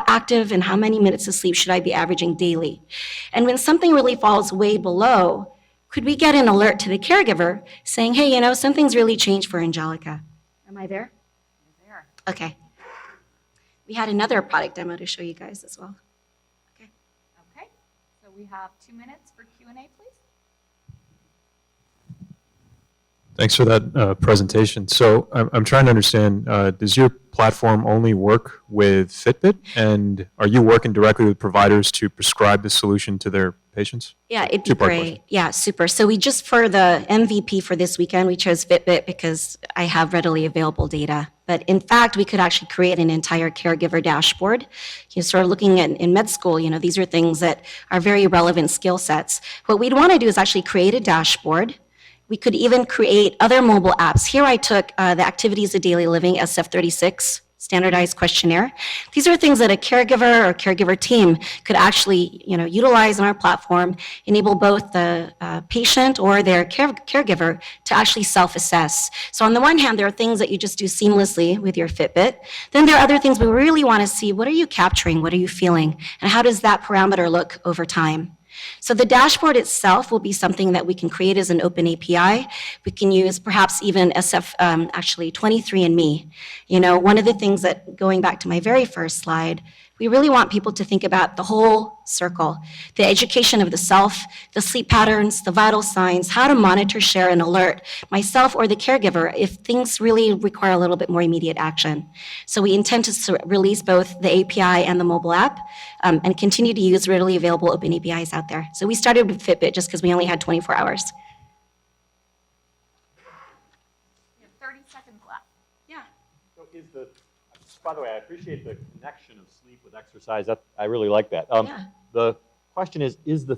active and how many minutes of sleep should I be averaging daily? And when something really falls way below, could we get an alert to the caregiver saying, hey, something's really changed for Angelica? Am I there? You're there. Okay. We had another product demo to show you guys as well.
Okay, so we have 2 minutes for Q&A, please.
Thanks for that presentation. So I'm trying to understand, does your platform only work with Fitbit? And are you working directly with providers to prescribe the solution to their patients?
Yeah, it'd be
Two-part
great.
question.
Yeah, super. So we just, for the MVP for this weekend, we chose Fitbit because I have readily available data. But in fact, we could actually create an entire caregiver dashboard. You sort of looking at in med school, these are things that are very relevant skill sets. What we'd want to do is actually create a dashboard. We could even create other mobile apps. Here I took the Activities of Daily Living SF36 standardized questionnaire. These are things that a caregiver or caregiver team could actually utilize on our platform, enable both the patient or their caregiver to actually self-assess. So on the one hand, there are things that you just do seamlessly with your Fitbit. Then there are other things we really want to see. What are you capturing? What are you feeling? And how does that parameter look over time? So the dashboard itself will be something that we can create as an open API. We can use perhaps even actually 23andMe. One of the things that, going back to my very first slide, we really want people to think about the whole circle, the education of the self, the sleep patterns, the vital signs, how to monitor, share, and alert myself or the caregiver if things really require a little bit more immediate action. So we intend to release both the API and the mobile app and continue to use readily available open APIs out there. So we started with Fitbit just because we only had 24 hours.
We have 30 seconds left. Yeah. So by the way, I appreciate the connection of sleep with exercise. I really like that.
Yeah.
The question is the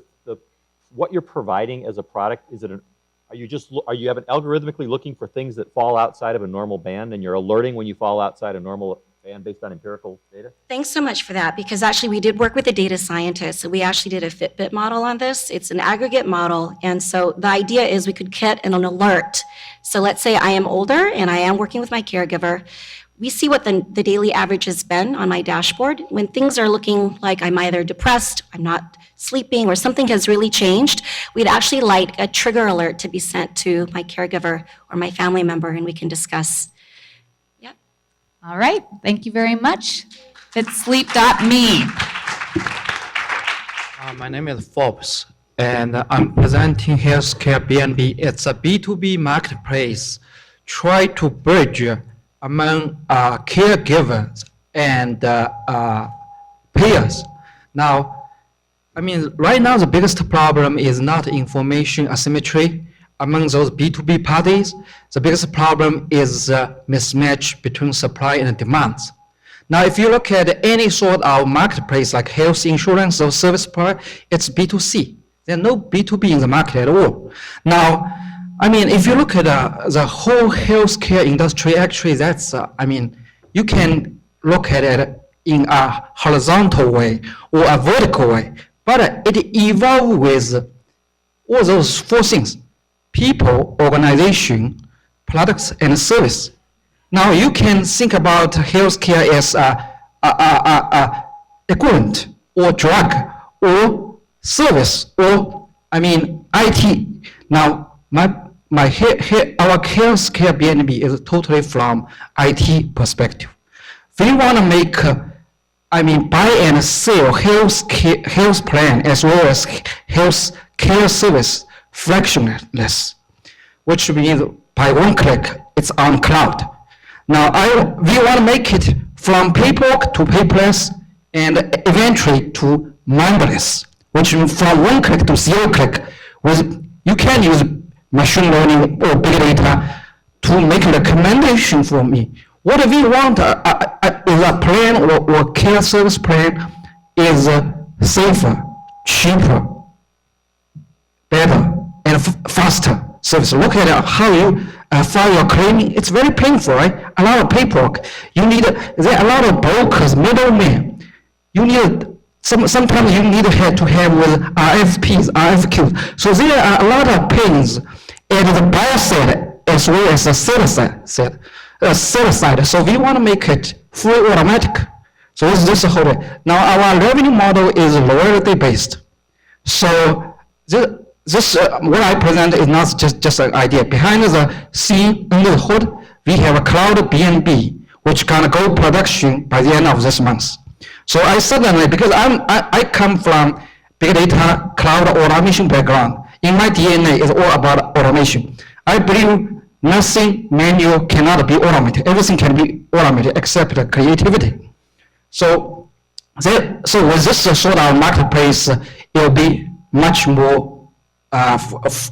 what you're providing as a product, are you have an algorithmically looking for things that fall outside of a normal band, and you're alerting when you fall outside a normal band based on empirical data?
Thanks so much for that, because actually we did work with a data scientist. So we actually did a Fitbit model on this. It's an aggregate model. And so the idea is we could get an alert. So let's say I am older and I am working with my caregiver. We see what the daily average has been on my dashboard. When things are looking like I'm either depressed, I'm not sleeping, or something has really changed, we'd actually like a trigger alert to be sent to my caregiver or my family member, and we can discuss.
All right. Thank you very much. FitSleep.me.
My name is Forbes, and I'm presenting Healthcare BNB. It's a B2B marketplace. Try to bridge among caregivers and payers. Now, right now the biggest problem is not information asymmetry among those B2B parties. The biggest problem is mismatch between supply and demands. Now, if you look at any sort of marketplace like health insurance or service provider, it's B2C. There's no B2B in the market at all. Now, if you look at the whole healthcare industry, actually that's, you can look at it in a horizontal way or a vertical way, but it evolves with all those four things: people, organization, products, and service. Now you can think about healthcare as equipment or drug or service or IT. Now our healthcare BNB is totally from IT perspective. We want to make buy and sell health plan as well as health care service frictionless, which means by one click it's on cloud. Now we want to make it from paperwork to paperless and eventually to memberless, which means from one click to zero click. You can use machine learning or big data to make a recommendation for me. What we want is a plan or care service plan is safer, cheaper, better, and faster service. Look at how you file your claiming. It's very painful, right? A lot of paperwork. There are a lot of brokers, middlemen. You need sometimes you need to have with RFPs, RFQs. So there are a lot of pains at the buyer side as well as the seller side. So we want to make it fully automatic. So this is the whole way. Now our revenue model is loyalty based. So this what I present is not just an idea. Behind the scene, under the hood, we have a cloud BNB, which can go production by the end of this month. So I suddenly, because I come from big data, cloud automation background. In my DNA, it's all about automation. I believe nothing manual cannot be automated. Everything can be automated except the creativity. So with this sort of marketplace, it will be much more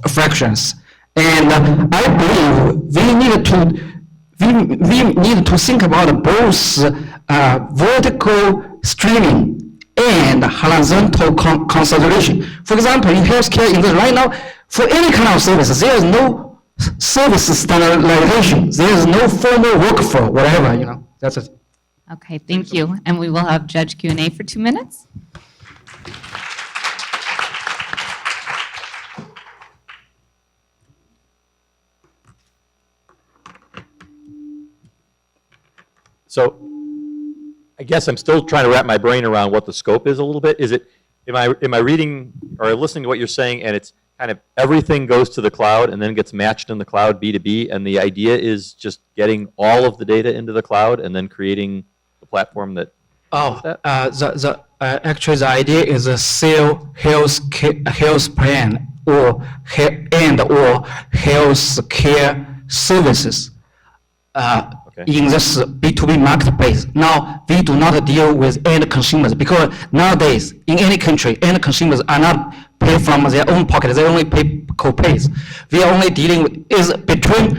fractions. And I believe we need to think about both vertical streaming and horizontal consideration. For example, in healthcare, right now, for any kind of service, there is no service standardization. There is no formal workflow, whatever, that's it.
Okay, thank you. And we will have Judge Q&A for 2 minutes.
So I guess I'm still trying to wrap my brain around what the scope is a little bit. Is it, am I reading or listening to what you're saying, and it's kind of everything goes to the cloud and then gets matched in the cloud B2B, and the idea is just getting all of the data into the cloud and then creating the platform that
Actually, the idea is a health plan or health care services in this B2B marketplace. Now, we do not deal with end consumers because nowadays, in any country, end consumers are not pay from their own pocket. They only pay co-pays. We are only dealing with between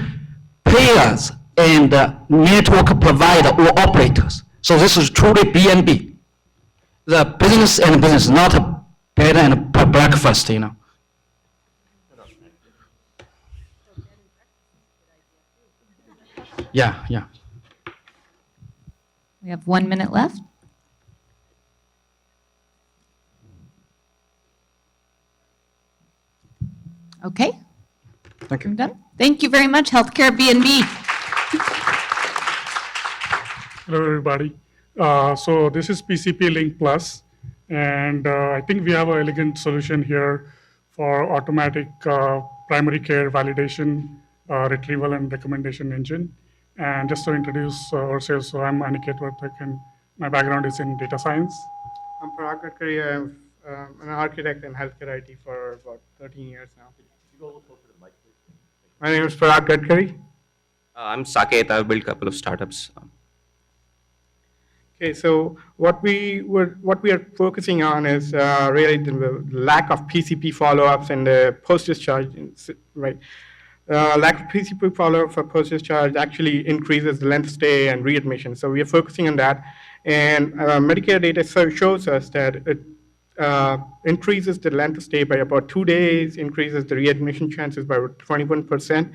payers and network provider or operators. So this is truly B&B. The business and business, not a bed and breakfast, Yeah.
We have 1 minute left. Okay.
Thank you.
I'm done. Thank you very much, Healthcare B&B.
Hello, everybody. So this is PCPLink Plus, and I think we have an elegant solution here for automatic primary care validation, retrieval, and recommendation engine. And just to introduce ourselves, so I'm Aniket Vartak, and my background is in data science.
I'm Parag Gadkari. I'm an architect in healthcare IT for about 13 years now. My name is Parag Gadkari.
I'm Saket. I've built a couple of startups.
Okay, so what we are focusing on is really the lack of PCP follow-ups and the post-discharge, right? Lack of PCP follow-up for post-discharge actually increases the length of stay and readmission. So we are focusing on that. And Medicare data shows us that it increases the length of stay by about 2 days, increases the readmission chances by 21%.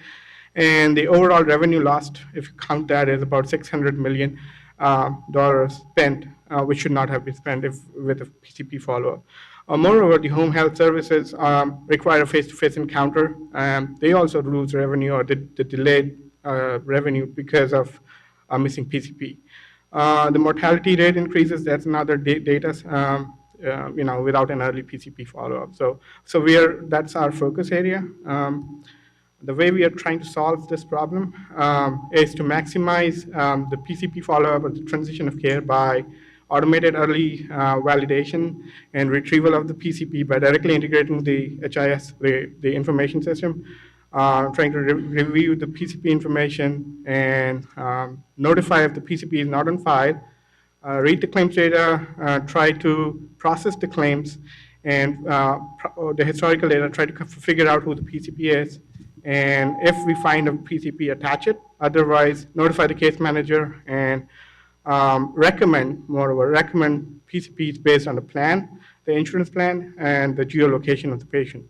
And the overall revenue lost, if you count that, is about $600 million spent, which should not have been spent with a PCP follow-up. Moreover, the home health services require a face-to-face encounter. They also lose revenue or the delayed revenue because of missing PCP. The mortality rate increases. That's another data, without an early PCP follow-up. So that's our focus area. The way we are trying to solve this problem is to maximize the PCP follow-up or the transition of care by automated early validation and retrieval of the PCP by directly integrating the HIS, the information system, trying to review the PCP information and notify if the PCP is not on file, read the claims data, try to process the claims, and the historical data, try to figure out who the PCP is. And if we find a PCP, attach it. Otherwise, notify the case manager and recommend PCPs based on the plan, the insurance plan, and the geolocation of the patient.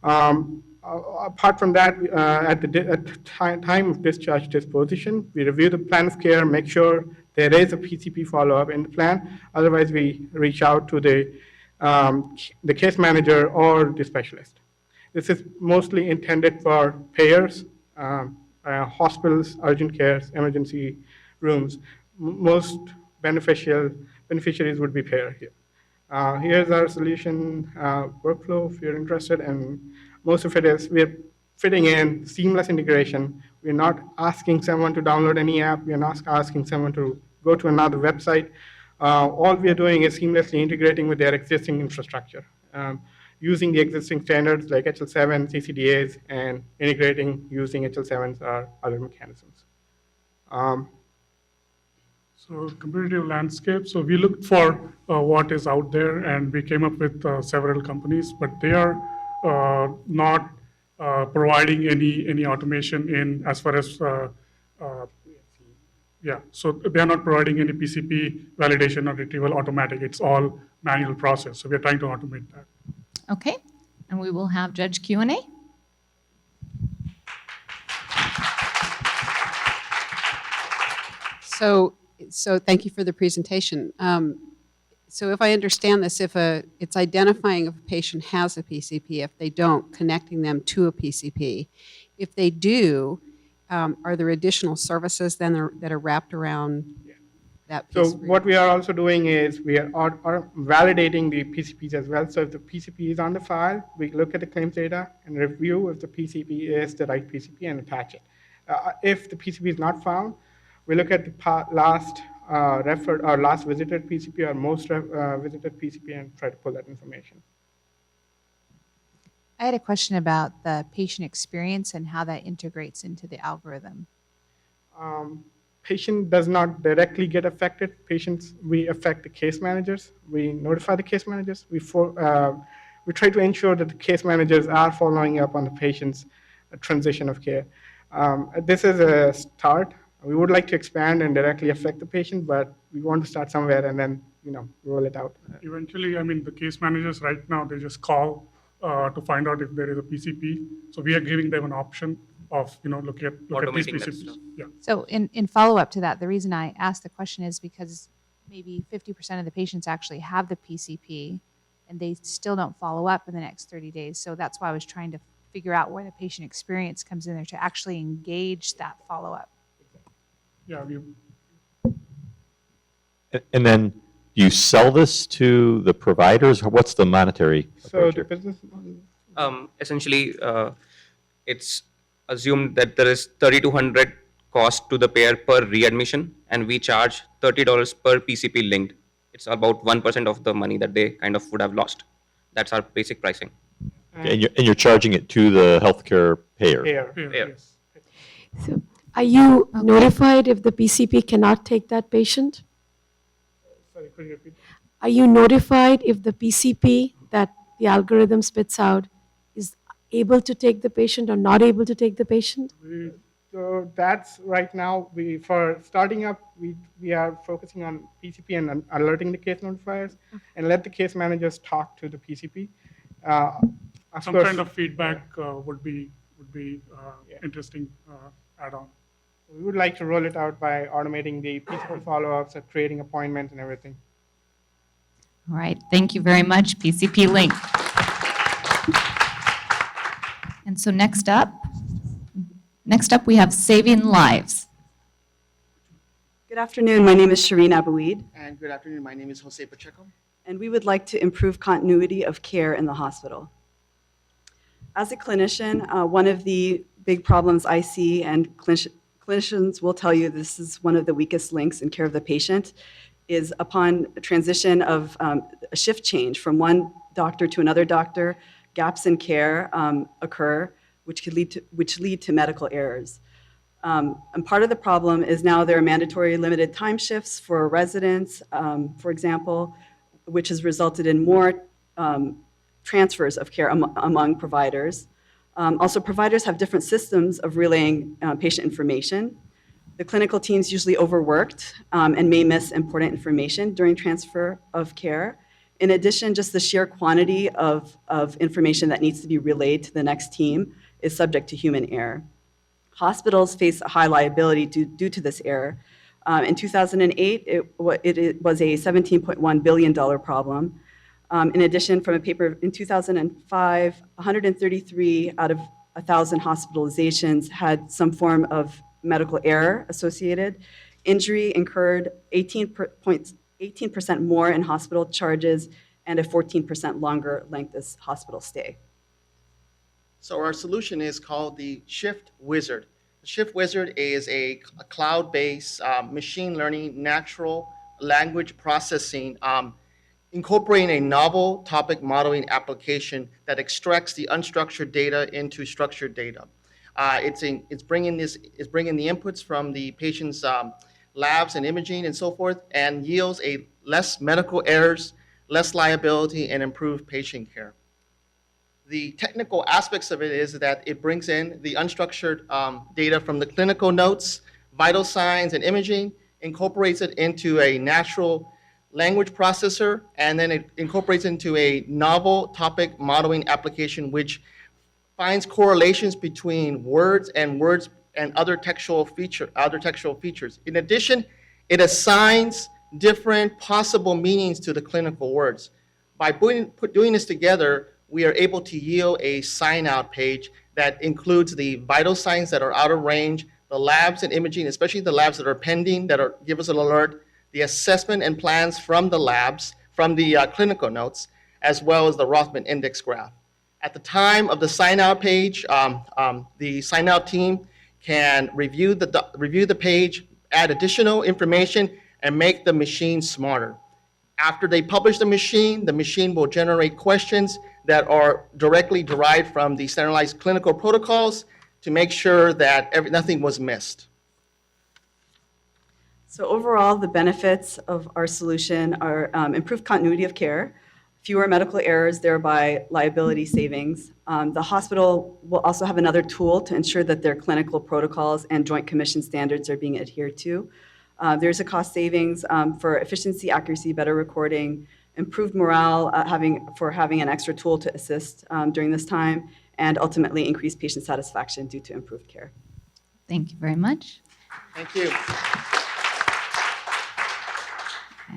Apart from that, at the time of discharge disposition, we review the plan of care, make sure there is a PCP follow-up in the plan. Otherwise, we reach out to the case manager or the specialist. This is mostly intended for payers, hospitals, urgent cares, emergency rooms. Most beneficiaries would be payer here. Here's our solution workflow if you're interested, and most of it is we're fitting in seamless integration. We're not asking someone to download any app. We're not asking someone to go to another website. All we're doing is seamlessly integrating with their existing infrastructure. using the existing standards like HL7, CCDAs, and integrating using HL7s or other mechanisms.
So competitive landscape. So we looked for what is out there, and we came up with several companies, but they are not providing any automation in as far as yeah. So they are not providing any PCP validation or retrieval automatic. It's all manual process. So we are trying to automate that.
Okay, and we will have Judge Q&A.
So thank you for the presentation. So if I understand this, it's identifying if a patient has a PCP, if they don't, connecting them to a PCP. If they do, are there additional services then that are wrapped around that piece?
So what we are also doing is we are validating the PCPs as well. So if the PCP is on the file, we look at the claims data and review if the PCP is the right PCP and attach it. If the PCP is not found, we look at the last referred or last visited PCP or most visited PCP and try to pull that information.
I had a question about the patient experience and how that integrates into the algorithm.
Patient does not directly get affected. Patients, we affect the case managers. We notify the case managers. We try to ensure that the case managers are following up on the patient's transition of care. This is a start. We would like to expand and directly affect the patient, but we want to start somewhere and then roll it out.
Eventually, I mean, the case managers right now, they just call to find out if there is a PCP. So we are giving them an option of, look at these
Automating that
PCPs.
stuff.
Yeah.
So in follow-up to that, the reason I asked the question is because maybe 50% of the patients actually have the PCP and they still don't follow up in the next 30 days. So that's why I was trying to figure out where the patient experience comes in there to actually engage that follow-up.
Yeah.
And then do you sell this to the providers? Or what's the monetary
So
approach
the
here?
business.
Essentially, it's assumed that there is $3,200 cost to the payer per readmission, and we charge $30 per PCP linked. It's about 1% of the money that they kind of would have lost. That's our basic pricing.
And you're charging it to the healthcare payer?
Payer.
Yes.
So are you notified if the PCP cannot take that patient?
Sorry, could you repeat?
Are you notified if the PCP that the algorithm spits out is able to take the patient or not able to take the patient?
So that's right now, for starting up, we are focusing on PCP and alerting the case notifiers and let the case managers talk to the PCP.
Some kind of feedback would be interesting add-on.
We would like to roll it out by automating the PCP follow-ups, creating appointments and everything.
All right, thank you very much, PCPLink. And so next up we have Saving Lives.
Good afternoon, my name is Shireen Abouid,
And good afternoon, my name is Jose Pacheco.
and we would like to improve continuity of care in the hospital. As a clinician, one of the big problems I see, and clinicians will tell you this is one of the weakest links in care of the patient, is upon transition of a shift change from one doctor to another doctor, gaps in care occur, which lead to medical errors. And part of the problem is now there are mandatory limited time shifts for residents, for example, which has resulted in more transfers of care among providers. Also, providers have different systems of relaying patient information. The clinical team's usually overworked and may miss important information during transfer of care. In addition, just the sheer quantity of information that needs to be relayed to the next team is subject to human error. Hospitals face a high liability due to this error. In 2008, it was a $17.1 billion problem. In addition, from a paper in 2005, 133 out of 1,000 hospitalizations had some form of medical error associated. Injury incurred 18% more in hospital charges and a 14% longer length of hospital stay.
So our solution is called the Shift Wizard. The Shift Wizard is a cloud-based machine learning, natural language processing incorporating a novel topic modeling application that extracts the unstructured data into structured data. It's bringing the inputs from the patient's labs and imaging and so forth, and yields a less medical errors, less liability, and improved patient care. The technical aspects of it is that it brings in the unstructured data from the clinical notes, vital signs, and imaging, incorporates it into a natural language processor, and then it incorporates into a novel topic modeling application which finds correlations between words and other textual features. In addition, it assigns different possible meanings to the clinical words. By doing this together, we are able to yield a sign-out page that includes the vital signs that are out of range, the labs and imaging, especially the labs that are pending, give us an alert, the assessment and plans from the labs, from the clinical notes, as well as the Rothman index graph. At the time of the sign-out page, the sign-out team can review the page, add additional information, and make the machine smarter. After they publish the machine will generate questions that are directly derived from the standardized clinical protocols to make sure that nothing was missed.
So overall, the benefits of our solution are improved continuity of care, fewer medical errors, thereby liability savings. The hospital will also have another tool to ensure that their clinical protocols and Joint Commission standards are being adhered to. There's a cost savings for efficiency, accuracy, better recording, improved morale, having an extra tool to assist during this time, and ultimately increased patient satisfaction due to improved care.
Thank you very much.
Thank you.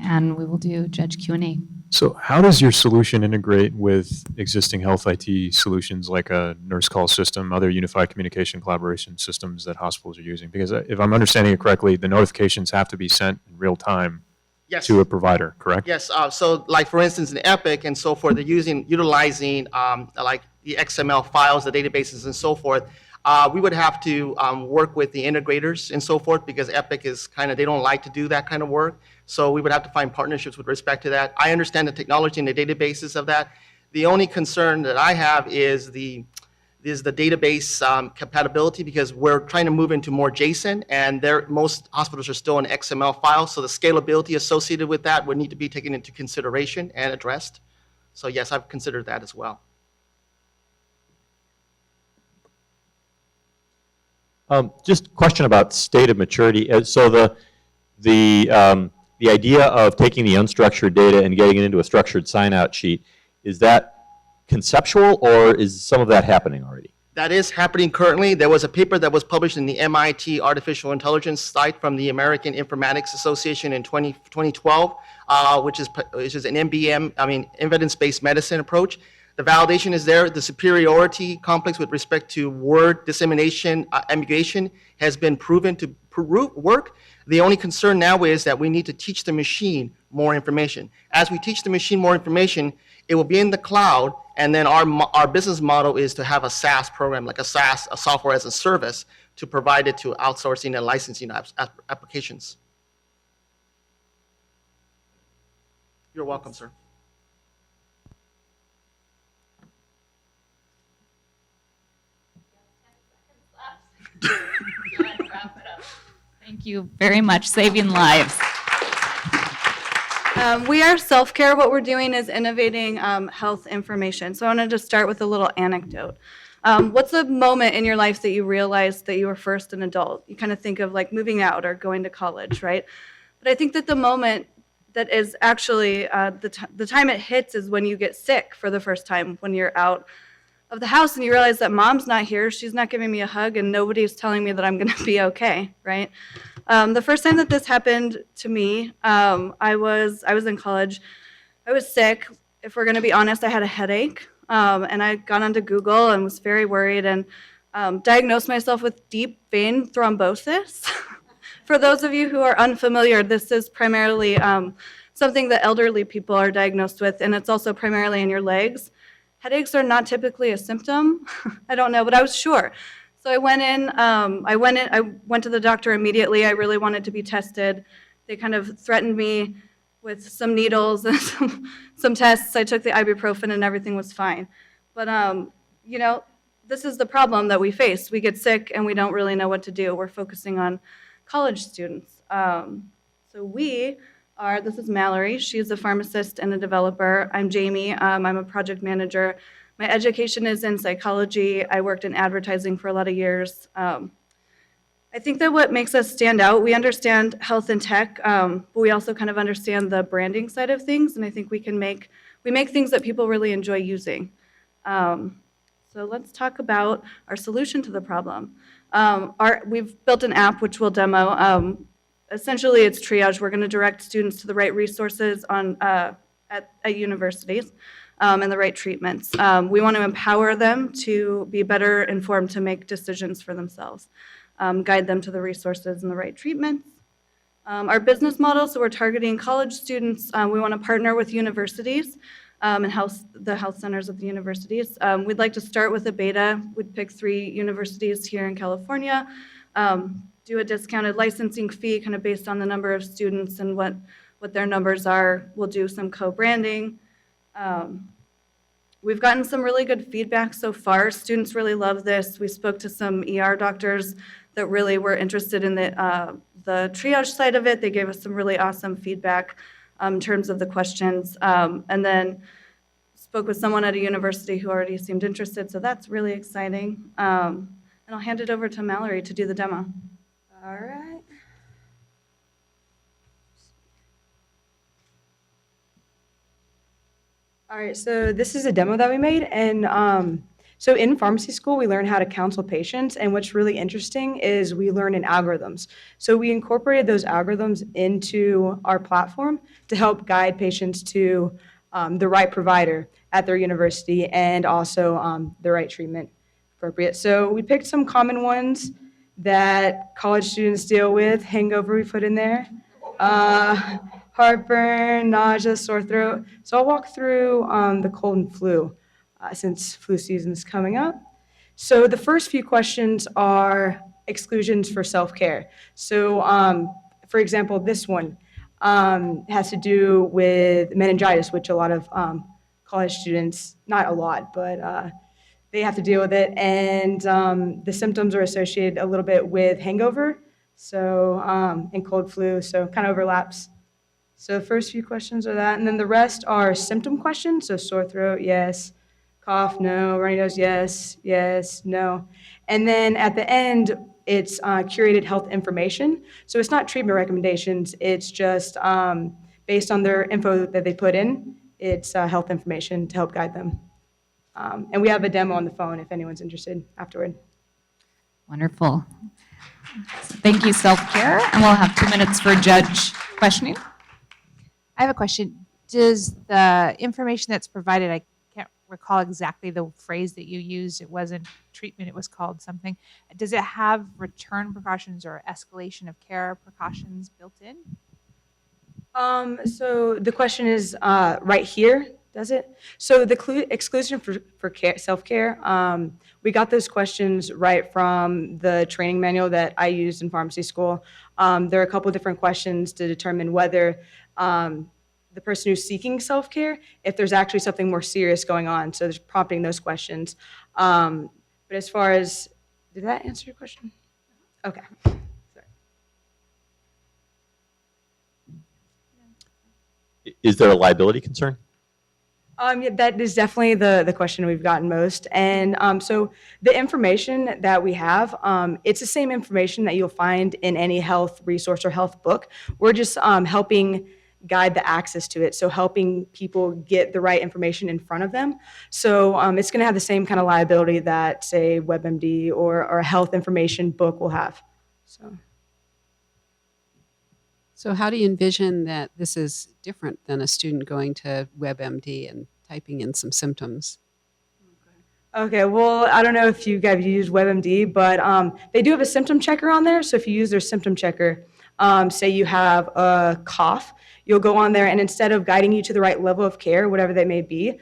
And we will do judge Q&A.
So how does your solution integrate with existing health IT solutions like a nurse call system, other unified communication collaboration systems that hospitals are using? Because if I'm understanding it correctly, the notifications have to be sent in real time to a provider, correct?
Yes, so like for instance in Epic and so forth, they're utilizing like the XML files, the databases and so forth. We would have to work with the integrators and so forth because Epic is they don't like to do that kind of work. So we would have to find partnerships with respect to that. I understand the technology and the databases of that. The only concern that I have is the database compatibility because we're trying to move into more JSON and most hospitals are still in XML files. So the scalability associated with that would need to be taken into consideration and addressed. So yes, I've considered that as well.
Just a question about state of maturity. So the idea of taking the unstructured data and getting it into a structured sign-out sheet, is that conceptual or is some of that happening already?
That is happening currently. There was a paper that was published in the MIT Artificial Intelligence site from the American Informatics Association in 2012, which is an evidence-based medicine approach. The validation is there. The superiority complex with respect to word dissemination, ambiguation has been proven to work. The only concern now is that we need to teach the machine more information. As we teach the machine more information, it will be in the cloud, and then our business model is to have a SaaS program, like a software as a service, to provide it to outsourcing and licensing applications. You're welcome, sir.
Thank you very much. Saving lives.
We are self-care. What we're doing is innovating health information. So I wanted to start with a little anecdote. What's a moment in your life that you realized that you were first an adult? You kind of think of like moving out or going to college, right? But I think that the moment that is actually the time it hits is when you get sick for the first time, when you're out of the house and you realize that mom's not here, she's not giving me a hug, and nobody's telling me that I'm going to be okay, right? The first time that this happened to me, I was in college. I was sick. If we're going to be honest, I had a headache, and I got onto Google and was very worried and diagnosed myself with deep vein thrombosis. For those of you who are unfamiliar, this is primarily something that elderly people are diagnosed with, and it's also primarily in your legs. Headaches are not typically a symptom. I don't know, but I was sure. So I went in, I went to the doctor immediately. I really wanted to be tested. They kind of threatened me with some needles and some tests. I took the ibuprofen and everything was fine. But, you know, this is the problem that we face. We get sick and we don't really know what to do. We're focusing on college students. This is Mallory. She's a pharmacist and a developer. I'm Jamie. I'm a project manager. My education is in psychology. I worked in advertising for a lot of years. I think that what makes us stand out, we understand health and tech, but we also kind of understand the branding side of things, and I think we make things that people really enjoy using. So let's talk about our solution to the problem. We've built an app which we'll demo. Essentially, it's triage. We're going to direct students to the right resources at universities and the right treatments. We want to empower them to be better informed to make decisions for themselves, guide them to the resources and the right treatments. Our business model, so we're targeting college students. We want to partner with universities and the health centers of the universities. We'd like to start with a beta. We'd pick 3 universities here in California, do a discounted licensing fee kind of based on the number of students and what their numbers are. We'll do some co-branding. We've gotten some really good feedback so far. Students really love this. We spoke to some ER doctors that really were interested in the triage side of it. They gave us some really awesome feedback in terms of the questions. And then spoke with someone at a university who already seemed interested, so that's really exciting. And I'll hand it over to Mallory to do the demo.
All right. All right, so this is a demo that we made, and so in pharmacy school, we learn how to counsel patients, and what's really interesting is we learn in algorithms. So we incorporated those algorithms into our platform to help guide patients to the right provider at their university and also the right treatment appropriate. So we picked some common ones that college students deal with. Hangover we put in there. Heartburn, nausea, sore throat. So I'll walk through the cold and flu since flu season is coming up. So the first few questions are exclusions for self-care. So for example, this one has to do with meningitis, which a lot of college students, not a lot, but they have to deal with it. And the symptoms are associated a little bit with hangover, so and cold flu, so kind of overlaps. So the first few questions are that, and then the rest are symptom questions. So sore throat, yes. Cough, no. Runny nose, yes. Yes, no. And then at the end, it's curated health information. So it's not treatment recommendations. It's just based on their info that they put in. It's health information to help guide them. And we have a demo on the phone if anyone's interested afterward.
Wonderful. Thank you, self-care, and we'll have 2 minutes for judge questioning.
I have a question. Does the information that's provided, I can't recall exactly the phrase that you used, it wasn't treatment, it was called something. Does it have return precautions or escalation of care precautions built in?
So the question is right here, does it? So the exclusion for self-care, we got those questions right from the training manual that I used in pharmacy school. There are a couple different questions to determine whether the person who's seeking self-care, if there's actually something more serious going on. So there's prompting those questions. But as far as, did that answer your question? Okay.
Is there a liability concern?
Yeah, that is definitely the question we've gotten most. And so the information that we have, it's the same information that you'll find in any health resource or health book. We're just helping guide the access to it, so helping people get the right information in front of them. So it's going to have the same kind of liability that, say, WebMD or a health information book will have.
So how do you envision that this is different than a student going to WebMD and typing in some symptoms?
Okay, well, I don't know if you guys use WebMD, but they do have a symptom checker on there. So if you use their symptom checker, say you have a cough, you'll go on there, and instead of guiding you to the right level of care, whatever that may be,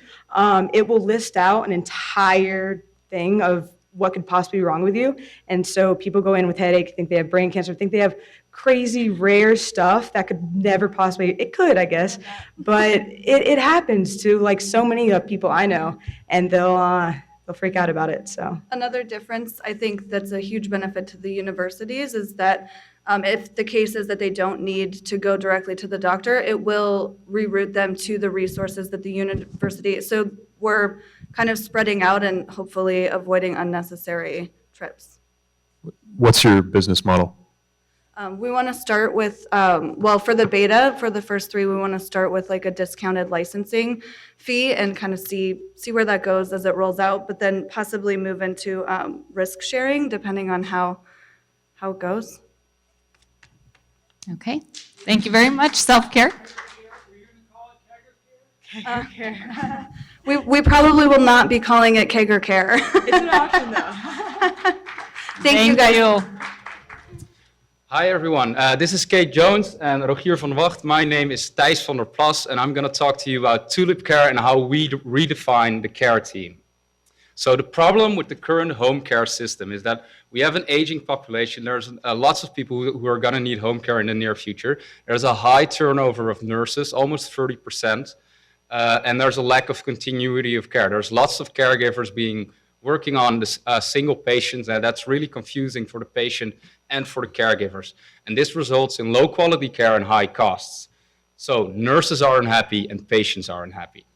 it will list out an entire thing of what could possibly be wrong with you. And so people go in with headache, think they have brain cancer, think they have crazy rare stuff that could never possibly, it could, I guess, but it happens to like so many of people I know, and they'll freak out about it, so.
Another difference, I think that's a huge benefit to the universities is that if the case is that they don't need to go directly to the doctor, it will reroute them to the resources that the university, so we're kind of spreading out and hopefully avoiding unnecessary trips.
What's your business model?
We want to start with, well, for the beta, for the first 3, we want to start with like a discounted licensing fee and kind of see where that goes as it rolls out, but then possibly move into risk sharing depending on how it goes.
Okay, thank you very much. Self-care?
We probably will not be calling it Kager Care.
It's an option though.
Thank you, guys.
Hi everyone, this is Kate Jones and Rogier van Wacht. My name is Thijs van der Plas and I'm going to talk to you about Tulip Care and how we redefine the care team. So the problem with the current home care system is that we have an aging population. There's lots of people who are going to need home care in the near future. There's a high turnover of nurses, almost 30%, and there's a lack of continuity of care. There's lots of caregivers working on this single patients, and that's really confusing for the patient and for the caregivers. And this results in low quality care and high costs. So nurses are unhappy and patients are unhappy.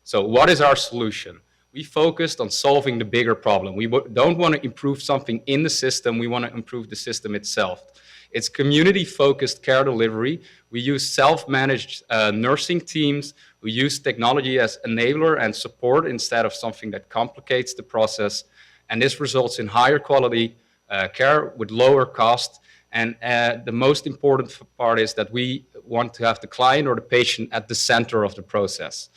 So what is our solution? We focused on solving the bigger problem. We don't want to improve something in the system, we want to improve the system itself. It's community-focused care delivery. We use self-managed nursing teams. We use technology as enabler and support instead of something that complicates the process. And this results in higher quality care with lower cost. And the most important part is that we want to have the client or the patient at the center of the process.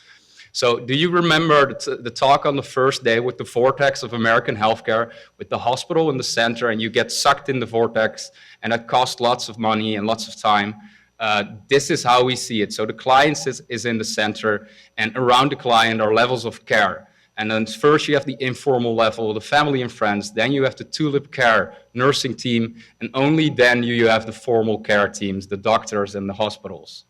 So do you remember the talk on the first day with the vortex of American healthcare, with the hospital in the center, and you get sucked in the vortex, and it costs lots of money and lots of time? This is how we see it. So the client is in the center, and around the client are levels of care. And then first you have the informal level, the family and friends, then you have the Tulip Care nursing team, and only then you have the formal care teams, the doctors and the hospitals.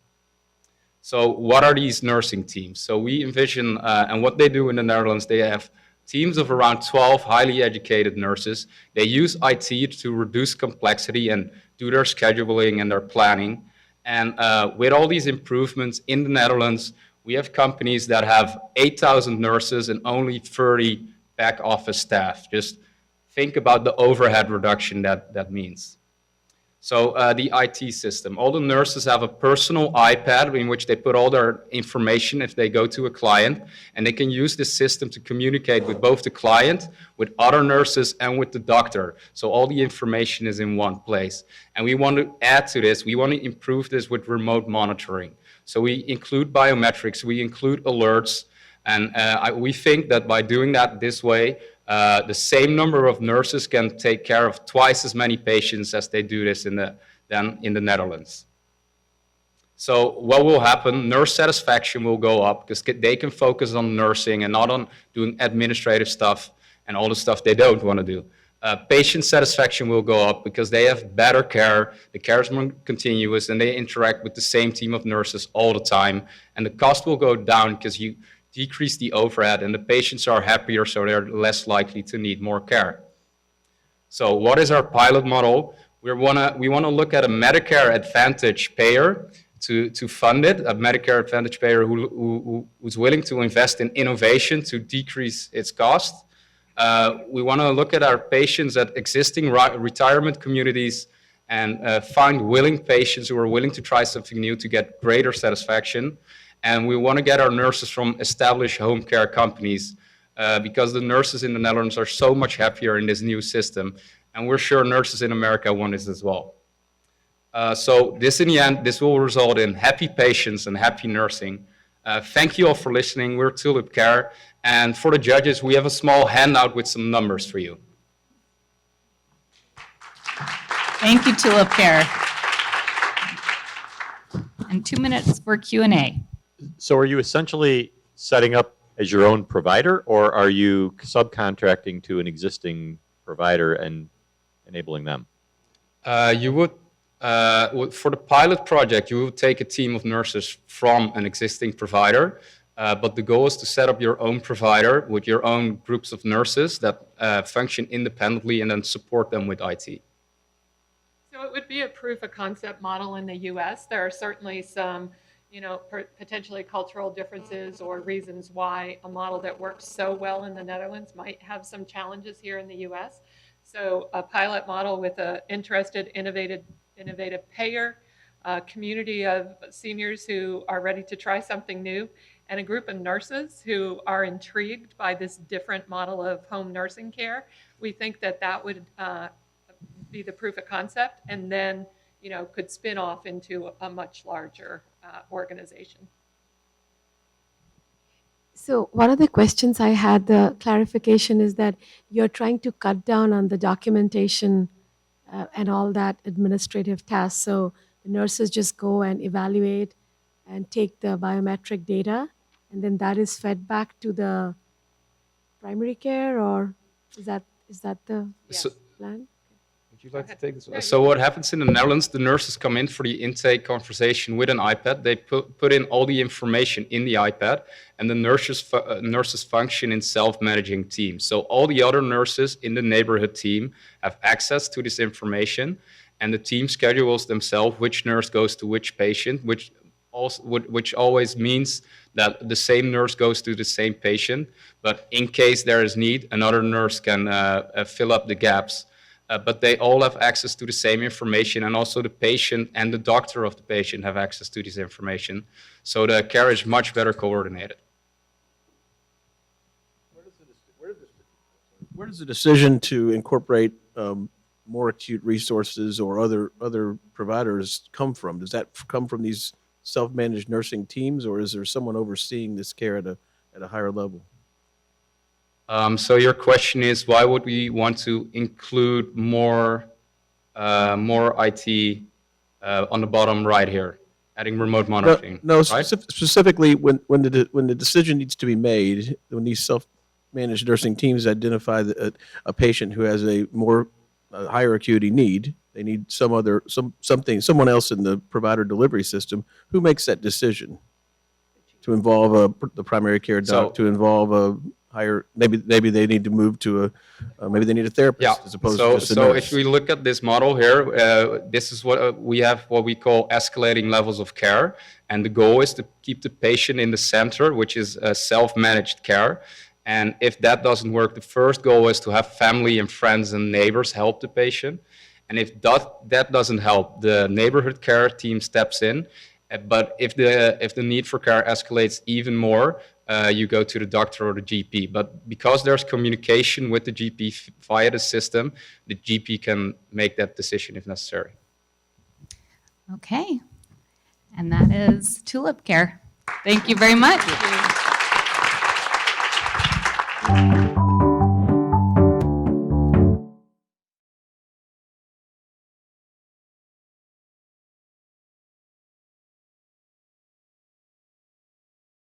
So what are these nursing teams? So we envision, and what they do in the Netherlands, they have teams of around 12 highly educated nurses. They use IT to reduce complexity and do their scheduling and their planning. And with all these improvements in the Netherlands, we have companies that have 8,000 nurses and only 30 back office staff. Just think about the overhead reduction that means. So the IT system, all the nurses have a personal iPad in which they put all their information if they go to a client, and they can use this system to communicate with both the client, with other nurses, and with the doctor. So all the information is in one place. And we want to add to this, we want to improve this with remote monitoring. So we include biometrics, we include alerts, and we think that by doing that this way, the same number of nurses can take care of twice as many patients as they do this in the Netherlands. So what will happen? Nurse satisfaction will go up because they can focus on nursing and not on doing administrative stuff and all the stuff they don't want to do. Patient satisfaction will go up because they have better care, the care is more continuous, and they interact with the same team of nurses all the time. And the cost will go down because you decrease the overhead and the patients are happier, so they're less likely to need more care. So what is our pilot model? We want to look at a Medicare Advantage payer to fund it, a Medicare Advantage payer who's willing to invest in innovation to decrease its cost. We want to look at our patients at existing retirement communities and find willing patients who are willing to try something new to get greater satisfaction. And we want to get our nurses from established home care companies because the nurses in the Netherlands are so much happier in this new system. And we're sure nurses in America want this as well. So this, in the end, this will result in happy patients and happy nursing. Thank you all for listening. We're Tulip Care. And for the judges, we have a small handout with some numbers for you.
Thank you, Tulip Care. And 2 minutes for Q&A.
So are you essentially setting up as your own provider, or are you subcontracting to an existing provider and enabling them?
You would, for the pilot project, you would take a team of nurses from an existing provider, but the goal is to set up your own provider with your own groups of nurses that function independently and then support them with IT.
So it would be a proof of concept model in the US. There are certainly some, potentially cultural differences or reasons why a model that works so well in the Netherlands might have some challenges here in the US. So a pilot model with an interested, innovative payer, a community of seniors who are ready to try something new, and a group of nurses who are intrigued by this different model of home nursing care. We think that that would be the proof of concept, and then could spin off into a much larger organization.
So one of the questions I had, the clarification is that you're trying to cut down on the documentation and all that administrative tasks. So the nurses just go and evaluate and take the biometric data, and then that is fed back to the primary care, or is that the plan?
Would you like to take this one? So what happens in the Netherlands, the nurses come in for the intake conversation with an iPad. They put in all the information in the iPad, and the nurses function in self-managing teams. So all the other nurses in the neighborhood team have access to this information, and the team schedules themselves which nurse goes to which patient, which always means that the same nurse goes to the same patient. But in case there is need, another nurse can fill up the gaps. But they all have access to the same information, and also the patient and the doctor of the patient have access to this information. So the care is much better coordinated.
Where does the decision to incorporate more acute resources or other providers come from? Does that come from these self-managed nursing teams, or is there someone overseeing this care at a higher level?
So your question is, why would we want to include more IT on the bottom right here, adding remote monitoring?
No,
right?
Specifically when the decision needs to be made, when these self-managed nursing teams identify a patient who has a higher acuity need, they need someone else in the provider delivery system. Who makes that decision to involve the primary care doc, to involve a higher, maybe they need to move to maybe they need a therapist as opposed to just a nurse.
So if we look at this model here, this is what we have, what we call escalating levels of care, and the goal is to keep the patient in the center, which is self-managed care. And if that doesn't work, the first goal is to have family and friends and neighbors help the patient. And if that doesn't help, the neighborhood care team steps in. But if the need for care escalates even more, you go to the doctor or the GP. But because there's communication with the GP via the system, the GP can make that decision if necessary.
Okay. And that is Tulip Care. Thank you very much.